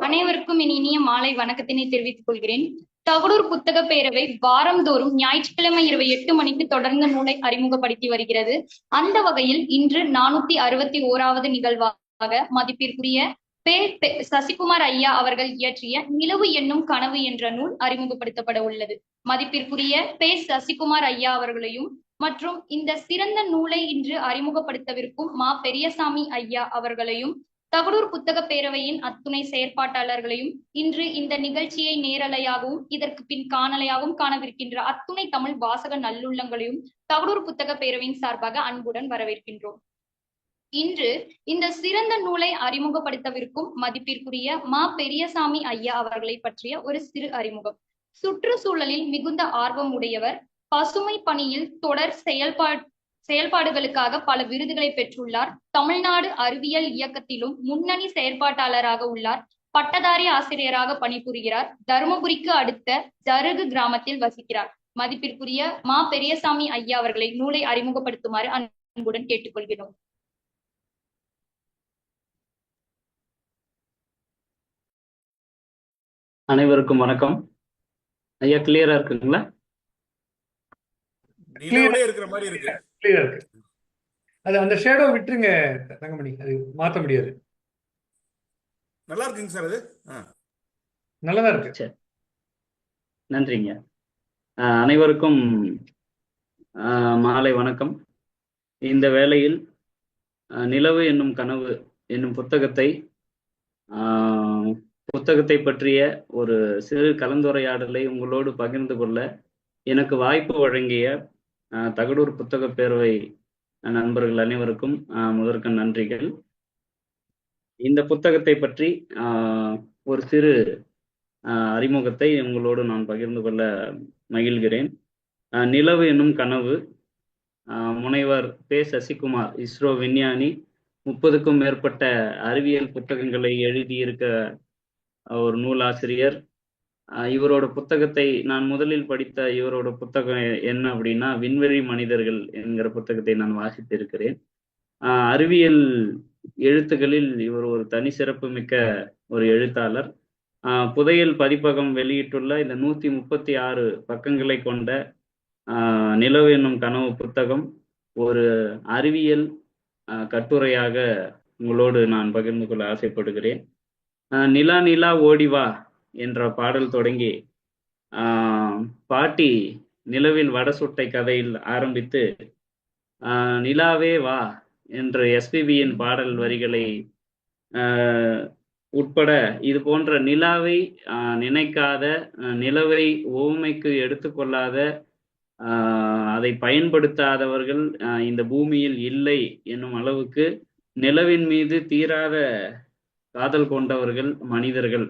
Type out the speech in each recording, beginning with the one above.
அனைவருக்கும் என் இனிய மாலை வணக்கத்தினை தெரிவித்துக் கொள்கிறேன். தகடூர் புத்தக பேரவை வாரந்தோறும் ஞாயிற்றுக்கிழமை இரவு 8 மணிக்கு தொடர்ந்து நூலை அறிமுகப்படுத்தி வருகிறது. அந்த வகையில் இன்று 461வது நிகழ்வாக மதிப்பிற்குரிய சசிகுமார் ஐயா அவர்கள் இயற்றிய நிலவு என்னும் கனவு என்ற நூல் அறிமுகப்படுத்தப்பட உள்ளது. மதிப்பிற்குரிய சசிகுமார் ஐயா அவர்களையும் மற்றும் இந்த சிறந்த நூலை இன்று அறிமுகப்படுத்தவிருக்கும் மா பெரியசாமி ஐயா அவர்களையும் தகடூர் புத்தக பேரவையின் அத்துணை செயற்பாட்டாளர்களையும் இன்று இந்த நிகழ்ச்சியை நேரலையாகவும் இதற்கு பின் காணலையாகவும் காணவிருக்கின்ற அத்துணை தமிழ் வாசக நல்லுள்ளங்களையும் தகடூர் புத்தக பேரவையின் சார்பாக அன்புடன் வரவேற்கின்றோம். இன்று இந்த சிறந்த நூலை அறிமுகப்படுத்தவிருக்கும் மதிப்பிற்குரிய மா பெரியசாமி ஐயா அவர்களை பற்றிய ஒரு சிறு அறிமுகம். சுற்றுச்சூழலில் மிகுந்த ஆர்வம் உடையவர். பசுமை பணியில் தொடர் செயல்பாடுகளுக்காக பல விருதுகளை பெற்றுள்ளார். தமிழ்நாடு அறிவியல் இயக்கத்திலும் முன்னணி செயற்பாட்டாளராக உள்ளார். பட்டதாரி ஆசிரியராக பணிபுரிகிறார். தருமபுரிக்கு அடுத்த ஜருகு கிராமத்தில் வசிக்கிறார். மதிப்பிற்குரிய மா பெரியசாமி ஐயா அவர்களை நூலை அறிமுகப்படுத்துமாறு அன்புடன் கேட்டுக்கொள்கிறோம். அனைவருக்கும் வணக்கம். ஐயா கிளியரா இருக்குங்களா? இருக்கிற மாதிரி இருக்கு. கிளியரா இருக்கு. அது அந்த ஷேடோ விட்டுருங்க தங்கமணி, அது மாத்த முடியாது. நல்லா இருக்குங்க சார், அது நல்லதா இருக்கு. சரி, நன்றிங்க. அனைவருக்கும் மாலை வணக்கம். இந்த வேளையில் நிலவு என்னும் கனவு என்னும் புத்தகத்தை பற்றிய ஒரு சிறு கலந்துரையாடலை உங்களோடு பகிர்ந்து கொள்ள எனக்கு வாய்ப்பு வழங்கிய தகடூர் புத்தக பேரவை நண்பர்கள் அனைவருக்கும் முதற்க நன்றிகள். இந்த புத்தகத்தை பற்றி ஒரு சிறு அறிமுகத்தை உங்களோடு நான் பகிர்ந்து கொள்ள மகிழ்கிறேன். நிலவு என்னும் கனவு, முனைவர் சசிகுமார், இஸ்ரோ விஞ்ஞானி, 30க்கும் மேற்பட்ட அறிவியல் புத்தகங்களை எழுதியிருக்க ஒரு நூலாசிரியர். இவரோட புத்தகத்தை நான் முதலில் படித்த இவரோட புத்தகம் என்ன அப்படின்னா விண்வெளி மனிதர்கள் என்கிற புத்தகத்தை நான் வாசித்திருக்கிறேன். அறிவியல் எழுத்துக்களில் இவர் ஒரு தனி சிறப்பு மிக்க ஒரு எழுத்தாளர். புதையல் பதிப்பகம் வெளியிட்டுள்ள இந்த 136 பக்கங்களை கொண்ட நிலவு என்னும் கனவு புத்தகம் ஒரு அறிவியல் கட்டுரையாக உங்களோடு நான் பகிர்ந்து கொள்ள ஆசைப்படுகிறேன். நிலா நிலா ஓடிவா என்ற பாடல் தொடங்கி பாட்டி நிலவில் வட சுட்டை கதையில் ஆரம்பித்து நிலாவே வா என்ற எஸ்பிபியின் பாடல் வரிகளை உட்பட இது போன்ற நிலாவை நினைக்காத, நிலவை ஓமைக்கு எடுத்துக்கொள்ளாத, அதை பயன்படுத்தாதவர்கள் இந்த பூமியில் இல்லை என்னும் அளவுக்கு நிலவின் மீது தீராத காதல் கொண்டவர்கள் மனிதர்கள்.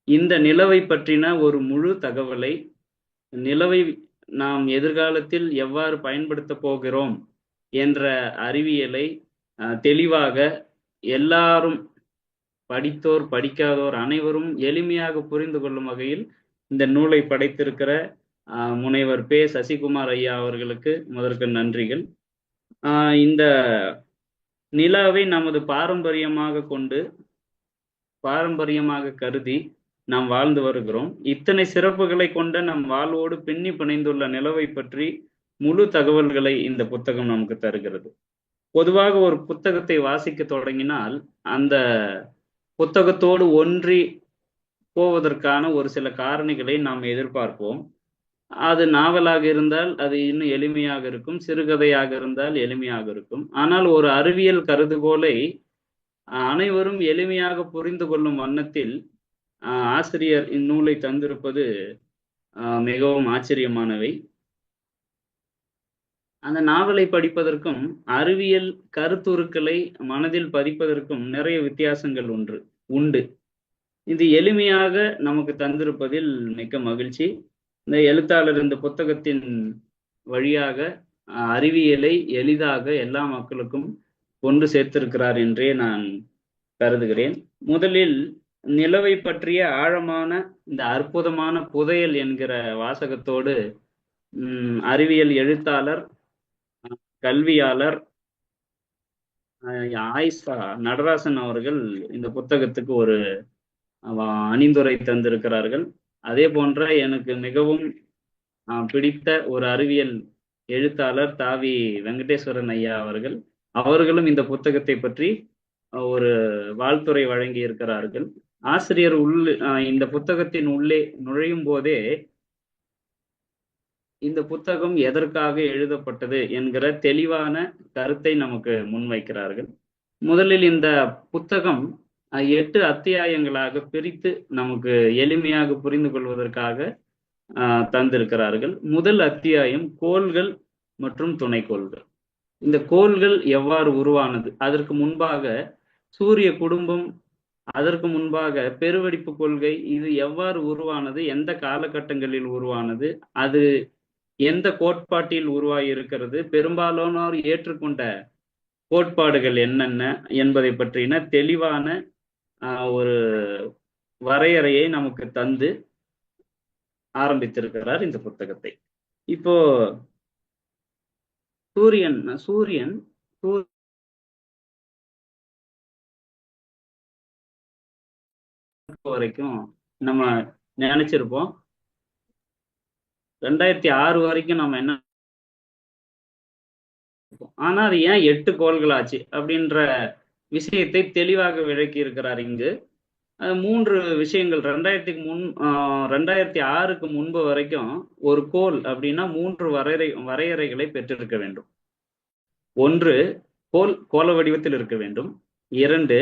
இந்த நிலவை பற்றின ஒரு முழு தகவலை, நிலவை நாம் எதிர்காலத்தில் எவ்வாறு பயன்படுத்த போகிறோம் என்ற அறிவியலை தெளிவாக எல்லாரும், படித்தோர் படிக்காதோர் அனைவரும் எளிமையாக புரிந்து கொள்ளும் வகையில் இந்த நூலை படைத்திருக்கிற முனைவர் சசிகுமார் ஐயா அவர்களுக்கு முதற்கு நன்றிகள். இந்த நிலாவை நமது பாரம்பரியமாக கருதி நாம் வாழ்ந்து வருகிறோம். இத்தனை சிறப்புகளை கொண்ட நம் வாழ்வோடு பின்னி பிணைந்துள்ள நிலவை பற்றி முழு தகவல்களை இந்த புத்தகம் நமக்கு தருகிறது. பொதுவாக ஒரு புத்தகத்தை வாசிக்க தொடங்கினால் அந்த புத்தகத்தோடு ஒன்றி போவதற்கான ஒரு சில காரணிகளை நாம் எதிர்பார்ப்போம். அது நாவலாக இருந்தால் அது இன்னும் எளிமையாக இருக்கும், சிறுகதையாக இருந்தால் எளிமையாக இருக்கும். ஆனால் ஒரு அறிவியல் கருதுகோளை அனைவரும் எளிமையாக புரிந்து கொள்ளும் வண்ணத்தில் ஆசிரியர் இந்நூலை தந்திருப்பது மிகவும் ஆச்சரியமானவை. அந்த நாவலை படிப்பதற்கும் அறிவியல் கருத்துருக்களை மனதில் பதிப்பதற்கும் நிறைய வித்தியாசங்கள் உண்டு. இது எளிமையாக நமக்கு தந்திருப்பதில் மிக்க மகிழ்ச்சி. இந்த எழுத்தாளர் இந்த புத்தகத்தின் வழியாக அறிவியலை எளிதாக எல்லா மக்களுக்கும் கொண்டு சேர்த்திருக்கிறார் என்றே நான் கருதுகிறேன். முதலில் நிலவை பற்றிய ஆழமான இந்த அற்புதமான புதையல் என்கிற வாசகத்தோடு அறிவியல் எழுத்தாளர், கல்வியாளர் ஆயிஷா நடராசன் அவர்கள் இந்த புத்தகத்துக்கு ஒரு அணிந்துரை தந்திருக்கிறார்கள். அதே போன்ற எனக்கு மிகவும் பிடித்த ஒரு அறிவியல் எழுத்தாளர் தாவி வெங்கடேஸ்வரன் ஐயா அவர்களும் இந்த புத்தகத்தை பற்றி ஒரு வாழ்த்துரை வழங்கி இருக்கிறார்கள். ஆசிரியர் இந்த புத்தகத்தின் உள்ளே நுழையும் போதே இந்த புத்தகம் எதற்காக எழுதப்பட்டது என்கிற தெளிவான கருத்தை நமக்கு முன்வைக்கிறார்கள். முதலில் இந்த புத்தகம் 8 அத்தியாயங்களாக பிரித்து நமக்கு எளிமையாக புரிந்து கொள்வதற்காக தந்திருக்கிறார்கள். முதல் அத்தியாயம் கோள்கள் மற்றும் துணைக்கோள்கள். இந்த கோள்கள் எவ்வாறு உருவானது, அதற்கு முன்பாக சூரிய குடும்பம், அதற்கு முன்பாக பெருவெடிப்பு கொள்கை, இது எவ்வாறு உருவானது, எந்த காலகட்டங்களில் உருவானது, அது எந்த கோட்பாட்டில் உருவாகி இருக்கிறது, பெரும்பாலானோர் ஏற்றுக்கொண்ட கோட்பாடுகள் என்னென்ன என்பதை பற்றின தெளிவான ஒரு வரையறையை நமக்கு தந்து ஆரம்பித்திருக்கிறார் இந்த புத்தகத்தை. இப்போ சூரியன் வரைக்கும் நம்ம நினைச்சிருப்போம். 2006 வரைக்கும் நம்ம என்ன, ஆனா அது ஏன் 8 கோள்கள் ஆச்சு அப்படின்ற விஷயத்தை தெளிவாக விளக்கி இருக்கிறார் இங்கு. 3 விஷயங்கள் 2006க்கு முன்பு வரைக்கும் ஒரு கோள் அப்படின்னா 3 வரையறைகளை பெற்றிருக்க வேண்டும். 1, கோள வடிவத்தில் இருக்க வேண்டும். 2,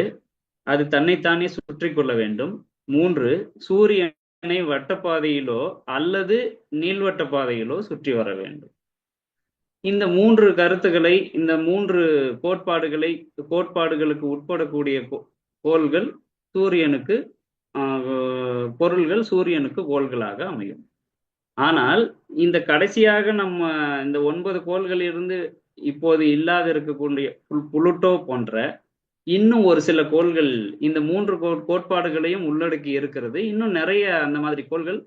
அது தன்னைத்தானே சுற்றி கொள்ள வேண்டும். 3, சூரியனை வட்டப்பாதையிலோ அல்லது நீள்வட்ட பாதையிலோ சுற்றி வர வேண்டும். இந்த 3 கருத்துக்களை, இந்த 3 கோட்பாடுகளுக்கு உட்படக்கூடிய கோள்கள் சூரியனுக்கு பொருள்கள் சூரியனுக்கு கோள்களாக அமையும். ஆனால் இந்த கடைசியாக நம்ம இந்த 9 கோள்களிலிருந்து இப்போது இல்லாத இருக்கக்கூடிய புளுட்டோ போன்ற இன்னும் ஒரு சில கோள்கள் இந்த 3 கோட்பாடுகளையும் உள்ளடக்கி இருக்கிறது. இன்னும் நிறைய அந்த மாதிரி கோள்கள்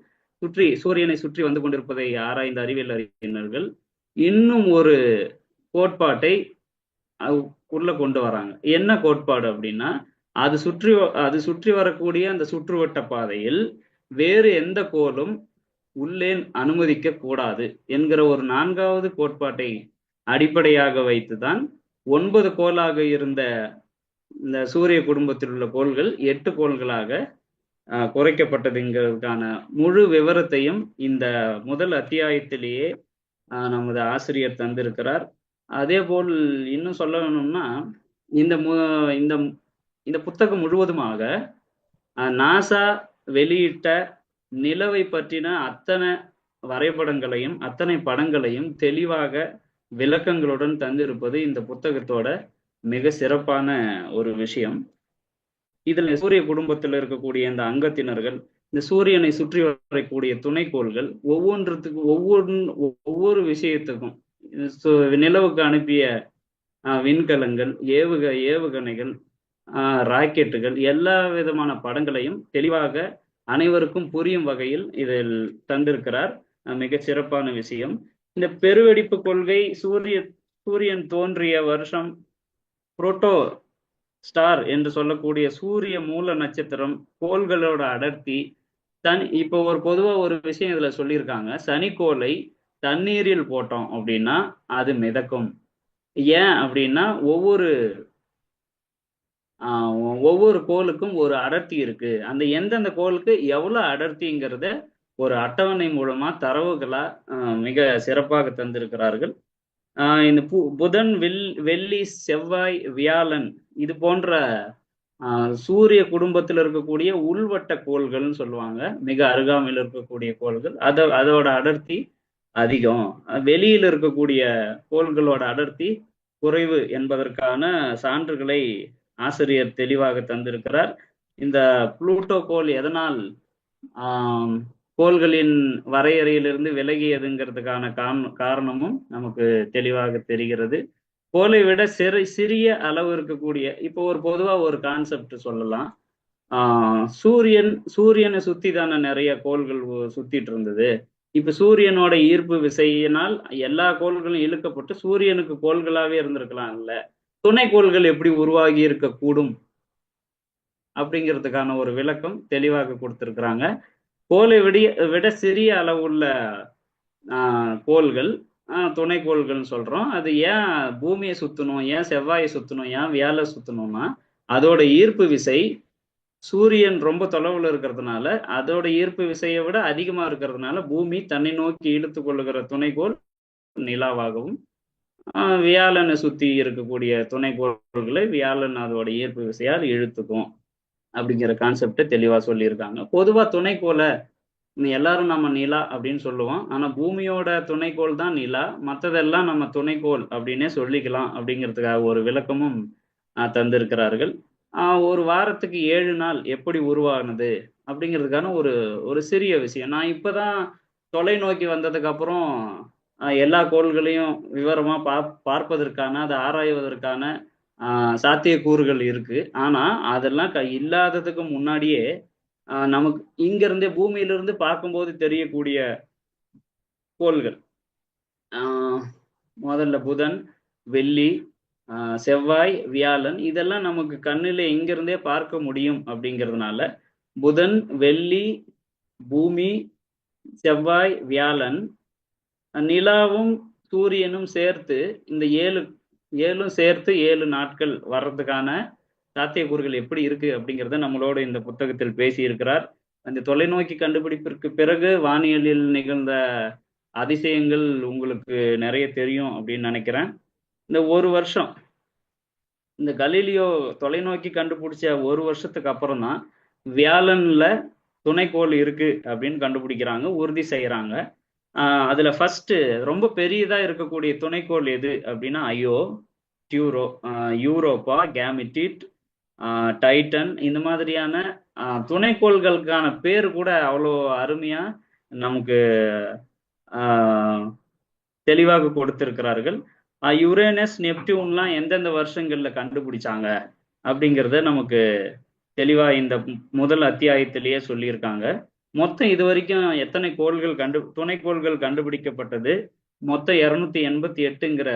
சூரியனை சுற்றி வந்து கொண்டிருப்பதை ஆராய்ந்த அறிவியல் அறிஞர்கள் இன்னும் ஒரு கோட்பாட்டை உள்ள கொண்டு வராங்க. என்ன கோட்பாடு அப்படின்னா, அது சுற்றி வரக்கூடிய அந்த சுற்றுவட்ட பாதையில் வேறு எந்த கோளும் உள்ளே அனுமதிக்க கூடாது என்கிற ஒரு 4வது கோட்பாட்டை அடிப்படையாக வைத்துதான் 9 கோளாக இருந்த இந்த சூரிய குடும்பத்தில் உள்ள கோள்கள் 8 கோள்களாக குறைக்கப்பட்டதுங்கிறதுக்கான முழு விவரத்தையும் இந்த முதல் அத்தியாயத்திலேயே நமது ஆசிரியர் தந்திருக்கிறார். அதே போல் இன்னும் சொல்ல வேணும்னா, இந்த புத்தகம் முழுவதுமாக நாசா வெளியிட்ட நிலவை பற்றின அத்தனை வரைபடங்களையும் அத்தனை படங்களையும் தெளிவாக விளக்கங்களுடன் தந்திருப்பது இந்த புத்தகத்தோட மிக சிறப்பான ஒரு விஷயம். இதுல சூரிய குடும்பத்தில் இருக்கக்கூடிய இந்த அங்கத்தினர்கள், இந்த சூரியனை சுற்றி வரக்கூடிய துணைக்கோள்கள், ஒவ்வொரு விஷயத்துக்கும் நிலவுக்கு அனுப்பிய விண்கலங்கள், ஏவுகணைகள், ராக்கெட்டுகள், எல்லா விதமான படங்களையும் தெளிவாக அனைவருக்கும் புரியும் வகையில் இதில் தந்திருக்கிறார். மிக சிறப்பான விஷயம். இந்த பெருவெடிப்பு கொள்கை, சூரியன் தோன்றிய வருஷம், புரோட்டோ ஸ்டார் என்று சொல்லக்கூடிய சூரிய மூல நட்சத்திரம், கோள்களோட அடர்த்தி, இப்போ பொதுவா ஒரு விஷயம் இதுல சொல்லியிருக்காங்க, சனிக்கோளை தண்ணீரில் போட்டோம் அப்படின்னா அது மிதக்கும். ஏன் அப்படின்னா ஒவ்வொரு கோளுக்கும் ஒரு அடர்த்தி இருக்கு. அந்த எந்தெந்த கோளுக்கு எவ்வளவு அடர்த்திங்கிறத ஒரு அட்டவணை மூலமா தரவுகளா மிக சிறப்பாக தந்திருக்கிறார்கள். இந்த புதன், வெள்ளி, செவ்வாய், வியாழன் இது போன்ற சூரிய குடும்பத்தில் இருக்கக்கூடிய உள்வட்ட கோள்கள்னு சொல்லுவாங்க. மிக அருகாமையில் இருக்கக்கூடிய கோள்கள், அதோட அடர்த்தி அதிகம். வெளியில் இருக்கக்கூடிய கோள்களோட அடர்த்தி குறைவு என்பதற்கான சான்றுகளை ஆசிரியர் தெளிவாக தந்திருக்கிறார். இந்த புளூட்டோ கோள் எதனால் கோள்களின் வரையறையிலிருந்து விலகியதுங்கிறதுக்கான காரணமும் நமக்கு தெளிவாக தெரிகிறது. கோளை விட சிறிய அளவு இருக்கக்கூடிய, இப்போ பொதுவா ஒரு கான்செப்ட் சொல்லலாம், சூரியனை சுத்தி தானே நிறைய கோள்கள் சுத்திட்டு இருந்தது. இப்ப சூரியனோட ஈர்ப்பு விசையினால் எல்லா கோள்களும் இழுக்கப்பட்டு சூரியனுக்கு கோள்களாவே இருந்திருக்கலாம் இல்ல, துணை கோள்கள் எப்படி உருவாகி இருக்கக்கூடும் அப்படிங்கிறதுக்கான ஒரு விளக்கம் தெளிவாக கொடுத்திருக்கிறாங்க. கோளை விட சிறிய அளவுள்ள கோள்கள் துணைக்கோள்கள்னு சொல்றோம். அது ஏன் பூமியை சுத்தணும், ஏன் செவ்வாயை சுத்தணும், ஏன் வியாழை சுத்தணும்னா அதோட ஈர்ப்பு விசை சூரியன் ரொம்ப தொலைவுல இருக்கிறதுனால அதோட ஈர்ப்பு விசையை விட அதிகமா இருக்கிறதுனால பூமி தன்னை நோக்கி இழுத்து கொள்ளுகிற துணைக்கோள் நிலாவாகவும், வியாழனை சுத்தி இருக்கக்கூடிய துணைக்கோள்களை வியாழன் அதோட ஈர்ப்பு விசையால் இழுத்துக்கும் அப்படிங்கிற கான்செப்டை தெளிவா சொல்லியிருக்காங்க. பொதுவா துணைக்கோளை எல்லாரும் நம்ம நிலா அப்படின்னு சொல்லுவோம். ஆனா பூமியோட துணைக்கோள் தான் நிலா, மற்றதெல்லாம் நம்ம துணைக்கோள் அப்படின்னே சொல்லிக்கலாம் அப்படிங்கிறதுக்காக ஒரு விளக்கமும் தந்திருக்கிறார்கள். ஒரு வாரத்துக்கு 7 நாள் எப்படி உருவானது அப்படிங்கிறதுக்கான ஒரு ஒரு சிறிய விஷயம். நான் இப்பதான் தொலைநோக்கி வந்ததுக்கு அப்புறம் எல்லா கோள்களையும் விவரமா பார்ப்பதற்கான அதை ஆராய்வதற்கான சாத்தியக்கூறுகள் இருக்கு. ஆனா அதெல்லாம் இல்லாததுக்கு முன்னாடியே நமக்கு இங்க இருந்தே பூமியிலிருந்து பார்க்கும்போது தெரியக்கூடிய கோள்கள் முதல்ல புதன், வெள்ளி, செவ்வாய், வியாழன் இதெல்லாம் நமக்கு கண்ணில இங்கிருந்தே பார்க்க முடியும். அப்படிங்கிறதுனால புதன், வெள்ளி, பூமி, செவ்வாய், வியாழன், நிலாவும் சூரியனும் சேர்த்து இந்த 7 சேர்த்து 7 நாட்கள் வர்றதுக்கான சாத்தியக்கூறுகள் எப்படி இருக்கு அப்படிங்கிறத நம்மளோட இந்த புத்தகத்தில் பேசியிருக்கிறார். அந்த தொலைநோக்கி கண்டுபிடிப்பிற்கு பிறகு வானியலில் நிகழ்ந்த அதிசயங்கள் உங்களுக்கு நிறைய தெரியும் அப்படின்னு நினைக்கிறேன். இந்த ஒரு வருஷம் இந்த கலீலியோ தொலைநோக்கி கண்டுபிடிச்ச ஒரு வருஷத்துக்கு அப்புறம் தான் வியாழன்ல துணைக்கோள் இருக்கு அப்படின்னு கண்டுபிடிக்கிறாங்க, உறுதி செய்யறாங்க. அதுல ஃபர்ஸ்ட் ரொம்ப பெரியதா இருக்கக்கூடிய துணைக்கோள் எது அப்படின்னா ஐயோ, டியூரோ, யூரோப்பா, கேமிட்டிட், டைட்டன் இந்த மாதிரியான துணைக்கோள்களுக்கான பேர் கூட அவ்வளோ அருமையா நமக்கு தெளிவாக கொடுத்திருக்கிறார்கள். யுரேனஸ், நெப்டியூன்லாம் எந்தெந்த வருஷங்கள்ல கண்டுபிடிச்சாங்க அப்படிங்கிறத நமக்கு தெளிவா இந்த முதல் அத்தியாயத்திலேயே சொல்லியிருக்காங்க. மொத்தம் இது வரைக்கும் எத்தனை கோள்கள் துணைக்கோள்கள் கண்டுபிடிக்கப்பட்டது, மொத்தம் 288ங்கிற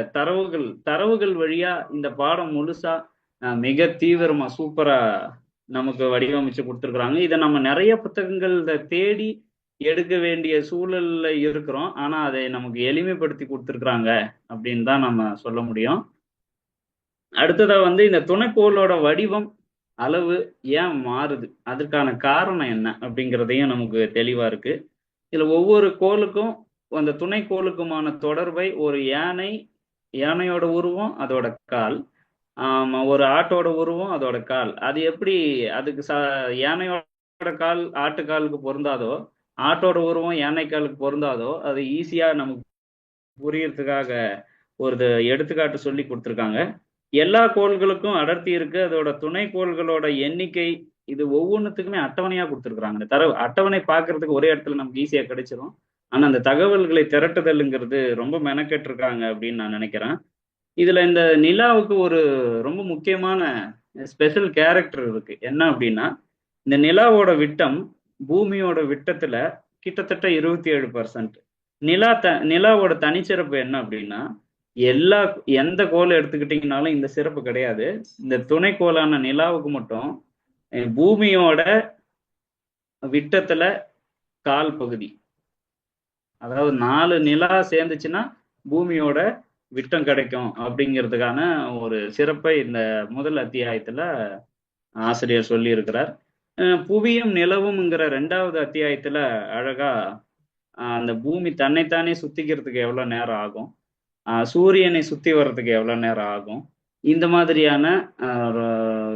தரவுகள் வழியா இந்த பாடம் முழுசா மிக தீவிரமா சூப்பரா நமக்கு வடிவமைச்சு கொடுத்துருக்குறாங்க. இதை நம்ம நிறைய புத்தகங்கள்ல தேடி எடுக்க வேண்டிய சூழல்ல இருக்கிறோம். ஆனா அதை நமக்கு எளிமைப்படுத்தி கொடுத்துருக்குறாங்க அப்படின்னு தான் நம்ம சொல்ல முடியும். அடுத்ததா இந்த துணைக்கோளோட வடிவம், அளவு ஏன் மாறுது, அதற்கான காரணம் என்ன அப்படிங்கிறதையும் நமக்கு தெளிவா இருக்கு. இதுல ஒவ்வொரு கோளுக்கும் அந்த துணைக்கோளுக்குமான தொடர்பை ஒரு யானையோட உருவம் அதோட கால், ஒரு ஆட்டோட உருவம் அதோட கால், அது எப்படி அதுக்கு யானையோட கால் ஆட்டுக்காலுக்கு பொருந்தாதோ, ஆட்டோட உருவம் யானைக்காலுக்கு பொருந்தாதோ, அது ஈஸியா நமக்கு புரியறதுக்காக ஒரு எடுத்துக்காட்டு சொல்லி கொடுத்துருக்காங்க. எல்லா கோள்களுக்கும் அடர்த்தி இருக்கு, அதோட துணைக்கோள்களோட எண்ணிக்கை, இது ஒவ்வொன்றுத்துக்குமே அட்டவணையா கொடுத்துருக்குறாங்க. அட்டவணை பார்க்கறதுக்கு ஒரே இடத்துல நமக்கு ஈஸியா கிடைச்சிடும். ஆனா அந்த தகவல்களை திரட்டுதல்ங்கிறது ரொம்ப மெனக்கெட்டிருக்காங்க அப்படின்னு நான் நினைக்கிறேன். இதுல இந்த நிலாவுக்கு ஒரு ரொம்ப முக்கியமான ஸ்பெஷல் கேரக்டர் இருக்கு. என்ன அப்படின்னா, இந்த நிலாவோட விட்டம் பூமியோட விட்டத்துல கிட்டத்தட்ட 27%. நிலாவோட தனிச்சிறப்பு என்ன அப்படின்னா, எந்த கோளை எடுத்துக்கிட்டீங்கனாலும் இந்த சிறப்பு கிடையாது. இந்த துணைக்கோளான நிலாவுக்கு மட்டும் பூமியோட விட்டத்துல கால் பகுதி, அதாவது 4 நிலா சேர்ந்துச்சுன்னா பூமியோட விட்டம் கிடைக்கும் அப்படிங்கிறதுக்கான ஒரு சிறப்பை இந்த முதல் அத்தியாயத்துல ஆசிரியர் சொல்லி இருக்கிறார். புவியும் நிலவும்ங்கிற 2வது அத்தியாயத்துல அழகா அந்த பூமி தன்னைத்தானே சுத்திக்கிறதுக்கு எவ்வளவு நேரம் ஆகும், சூரியனை சுத்தி வர்றதுக்கு எவ்வளவு நேரம் ஆகும், இந்த மாதிரியான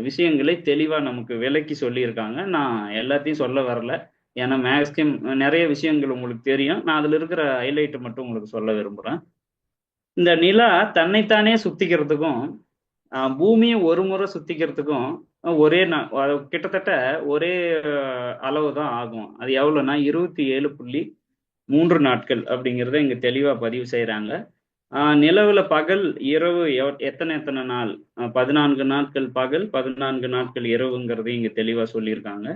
விஷயங்களை தெளிவா நமக்கு விளக்கி சொல்லியிருக்காங்க. நான் எல்லாத்தையும் சொல்ல வரல, ஏன்னா மேக்ஸிமம் நிறைய விஷயங்கள் உங்களுக்கு தெரியும். நான் அதுல இருக்கிற ஹைலைட்டை மட்டும் உங்களுக்கு சொல்ல விரும்புறேன். இந்த நிலா தன்னைத்தானே சுத்திக்கிறதுக்கும் பூமியை ஒரு முறை சுத்திக்கிறதுக்கும் கிட்டத்தட்ட ஒரே அளவு தான் ஆகும். அது எவ்வளவுனா 27.3 நாட்கள் அப்படிங்கிறத இங்க தெளிவா பதிவு செய்யறாங்க. நிலவுல பகல் இரவு எத்தனை நாள், 14 நாட்கள் பகல், 14 நாட்கள் இரவுங்கிறதையும் இங்க தெளிவா சொல்லியிருக்காங்க.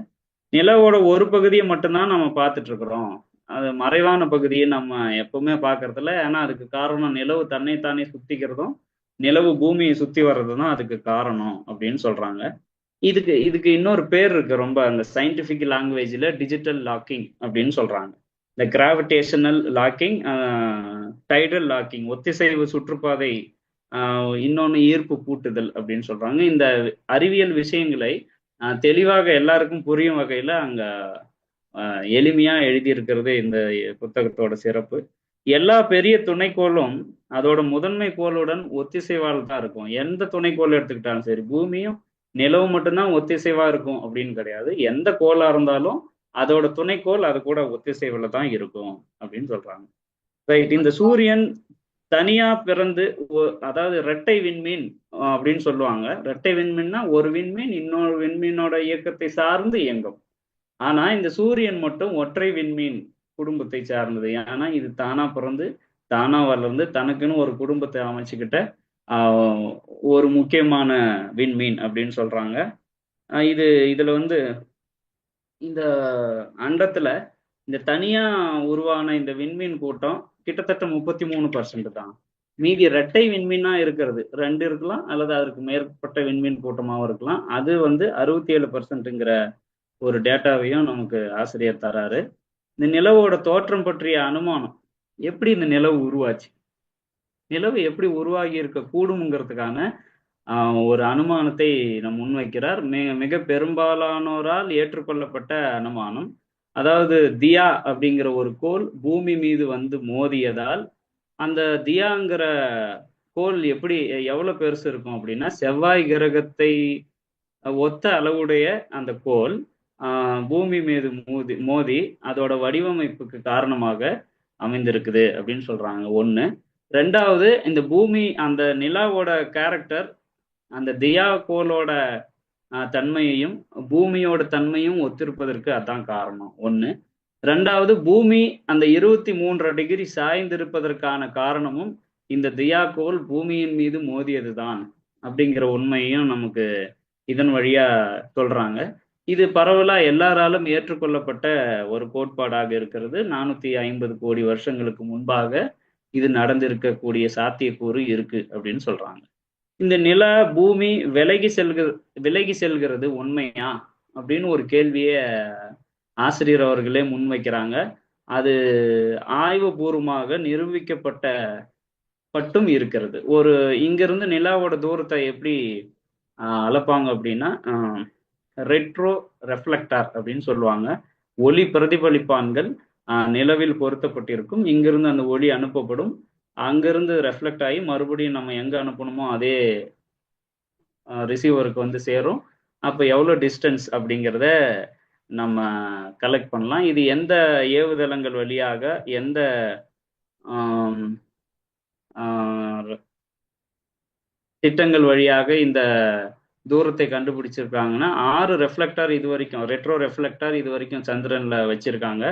நிலவோட ஒரு பகுதியை மட்டும்தான் நம்ம பார்த்துட்டு இருக்கிறோம், அது மறைவான பகுதியை நம்ம எப்பவுமே பார்க்கறதில்ல. ஏன்னா அதுக்கு காரணம் நிலவு தன்னைத்தானே சுத்திக்கிறதும் நிலவு பூமியை சுத்தி வர்றது தான் அதுக்கு காரணம் அப்படின்னு சொல்றாங்க. இதுக்கு இன்னொரு பேர் இருக்கு, ரொம்ப அந்த சயின்டிபிக் லாங்குவேஜ்ல டிஜிட்டல் லாக்கிங் அப்படின்னு சொல்றாங்க. இந்த கிராவிடேஷனல் லாக்கிங், டைடல் லாக்கிங், ஒத்திசைவு சுற்றுப்பாதை, இன்னொன்னு ஈர்ப்பு பூட்டுதல் அப்படின்னு சொல்றாங்க. இந்த அறிவியல் விஷயங்களை தெளிவாக எல்லாருக்கும் புரியும் வகையில அங்க எளிமையா எழுதியிருக்கிறது இந்த புத்தகத்தோட சிறப்பு. எல்லா பெரிய துணைக்கோளும் அதோட முதன்மை கோளுடன் ஒத்திசைவால் தான் இருக்கும். எந்த துணைக்கோள் எடுத்துக்கிட்டாலும் சரி, பூமியும் நிலவும் மட்டும்தான் ஒத்திசைவா இருக்கும் அப்படின்னு கிடையாது. எந்த கோளா இருந்தாலும் அதோட துணைக்கோள் அது கூட ஒத்திசைவுல தான் இருக்கும் அப்படின்னு சொல்றாங்க. ரைட். இந்த சூரியன் தனியா பிறந்து அதாவது இரட்டை விண்மீன் அப்படின்னு சொல்லுவாங்க. இரட்டை விண்மீன்னா ஒரு விண்மீன் இன்னொரு விண்மீனோட இயக்கத்தை சார்ந்து இயங்கும். ஆனா இந்த சூரியன் மட்டும் ஒற்றை விண்மீன் குடும்பத்தை சார்ந்தது. ஏன்னா இது தானா பிறந்து தானா வளர்ந்து தனக்குன்னு ஒரு குடும்பத்தை அமைச்சுக்கிட்ட ஒரு முக்கியமான விண்மீன் அப்படின்னு சொல்றாங்க. இதுல இந்த அண்டத்துல இந்த தனியா உருவான இந்த விண்மீன் கூட்டம் கிட்டத்தட்ட 33% தான். மீதி இரட்டை விண்மீனா இருக்கிறது 2 இருக்கலாம், அல்லது அதற்கு மேற்பட்ட விண்மீன் கூட்டமாகவும் இருக்கலாம். அது 67%ங்கிற ஒரு டேட்டாவையும் நமக்கு ஆசிரியர் தராரு. இந்த நிலவோட தோற்றம் பற்றிய அனுமானம், எப்படி இந்த நிலவு உருவாச்சு, நிலவு எப்படி உருவாகி இருக்க கூடும்ங்கிறதுக்கான ஒரு அனுமானத்தை நம் முன்வைக்கிறார். மிக பெரும்பாலானோரால் ஏற்றுக்கொள்ளப்பட்ட அனுமானம். அதாவது தியா அப்படிங்கிற ஒரு கோள் பூமி மீது மோதியதால் அந்த தியாங்கிற கோள் எவ்வளவு பெருசு இருக்கும் அப்படின்னா, செவ்வாய் கிரகத்தை ஒத்த அளவுடைய அந்த கோள் பூமி மீது மோதி அதோட வடிவமைப்புக்கு காரணமாக அமைந்திருக்குது அப்படின்னு சொல்றாங்க. ஒண்ணு. ரெண்டாவது, இந்த பூமி அந்த நிலாவோட கேரக்டர் அந்த தியா கோளோட தன்மையையும் பூமியோட தன்மையும் ஒத்திருப்பதற்கு அதான் காரணம். ஒண்ணு. ரெண்டாவது, பூமி அந்த 23 டிகிரி சாய்ந்திருப்பதற்கான காரணமும் இந்த தியா கோள் பூமியின் மீது மோதியதுதான் அப்படிங்கிற உண்மையும் நமக்கு இதன் வழியா சொல்றாங்க. இது பரவலா எல்லாராலும் ஏற்றுக்கொள்ளப்பட்ட ஒரு கோட்பாடாக இருக்கிறது. 450 கோடி வருஷங்களுக்கு முன்பாக இது நடந்திருக்கக்கூடிய சாத்தியக்கூறு இருக்கு அப்படின்னு சொல்றாங்க. இந்த நில பூமி விலகி செல்கிறது உண்மையா அப்படின்னு ஒரு கேள்வியை ஆசிரியர் அவர்களே முன்வைக்கிறாங்க. அது ஆய்வுபூர்வமாக நிரூபிக்கப்பட்டும் இருக்கிறது. இங்கிருந்து நிலாவோட தூரத்தை எப்படி அளப்பாங்க அப்படின்னா, ரெட்ரோ ரெஃப்ளெக்டார் அப்படின்னு சொல்லுவாங்க. ஒளி பிரதிபலிப்பான்கள் நிலவில் பொருத்தப்பட்டிருக்கும். இங்கிருந்து அந்த ஒளி அனுப்பப்படும், அங்கிருந்து ரெஃப்ளெக்ட் ஆகி மறுபடியும் நம்ம எங்க அனுப்பணுமோ அதே ரிசீவருக்கு சேரும். அப்ப எவ்வளவு டிஸ்டன்ஸ் அப்படிங்கிறத நம்ம கலெக்ட் பண்ணலாம். இது எந்த ஏவுதளங்கள் வழியாக எந்த திட்டங்கள் வழியாக இந்த தூரத்தை கண்டுபிடிச்சிருக்காங்கன்னா, 6 ரெஃப்ளெக்டார் இது வரைக்கும், ரெட்ரோ ரெஃப்ளெக்டார் இது வரைக்கும் சந்திரன்ல வச்சிருக்காங்க.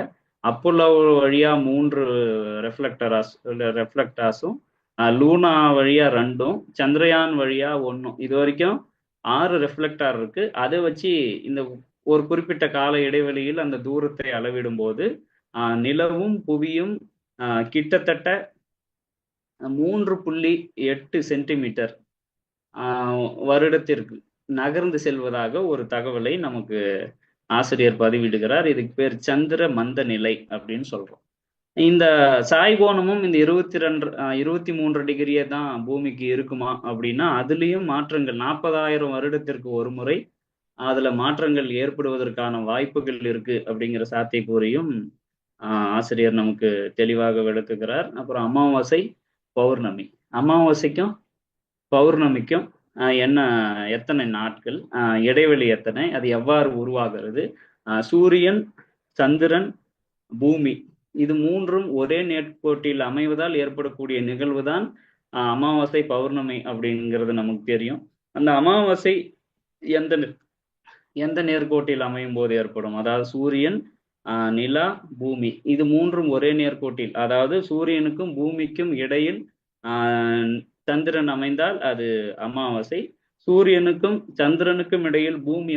அப்போலோ வழியா 3 ரெஃப்ளெக்டார்ஸும், லூனா வழியா 2ம், சந்திரயான் வழியா 1ம், இது வரைக்கும் 6 ரெஃப்ளெக்டார் இருக்கு. அதை வச்சு இந்த ஒரு குறிப்பிட்ட கால இடைவெளியில் அந்த தூரத்தை அளவிடும் போது நிலவும் புவியும் கிட்டத்தட்ட 3.8 சென்டிமீட்டர் வருடத்திற்கு நகர்ந்து செல்வதாக ஒரு தகவலை நமக்கு ஆசிரியர் பதிவிடுகிறார். இதுக்கு பேர் சந்திர மந்த நிலை அப்படின்னு சொல்றோம். இந்த சாய்கோணமும் இந்த 23 டிகிரியே தான் பூமிக்கு இருக்குமா அப்படின்னா, அதுலயும் மாற்றங்கள் 40,000 வருடத்திற்கு ஒரு முறை அதுல மாற்றங்கள் ஏற்படுவதற்கான வாய்ப்புகள் இருக்கு அப்படிங்கிற சாத்தியக்கூறையும் ஆசிரியர் நமக்கு தெளிவாக விளக்குகிறார். அப்புறம் அமாவாசை பௌர்ணமி, அமாவாசைக்கும் பௌர்ணமிக்கும் எத்தனை நாட்கள், இடைவெளி எத்தனை, அது எவ்வாறு உருவாகிறது, சூரியன் சந்திரன் பூமி இது மூன்றும் ஒரே நேர்கோட்டில் அமைவதால் ஏற்படக்கூடிய நிகழ்வு தான் அமாவாசை பௌர்ணமி அப்படிங்கிறது நமக்கு தெரியும். அந்த அமாவாசை எந்த நேர்கோட்டில் அமையும் போது ஏற்படும், அதாவது சூரியன் நிலா பூமி இது மூன்றும் ஒரே நேர்கோட்டில், அதாவது சூரியனுக்கும் பூமிக்கும் இடையில் சந்திரன் அமைந்தால் அது அமாவாசை, சூரியனுக்கும் சந்திரனுக்கும் இடையில் பூமி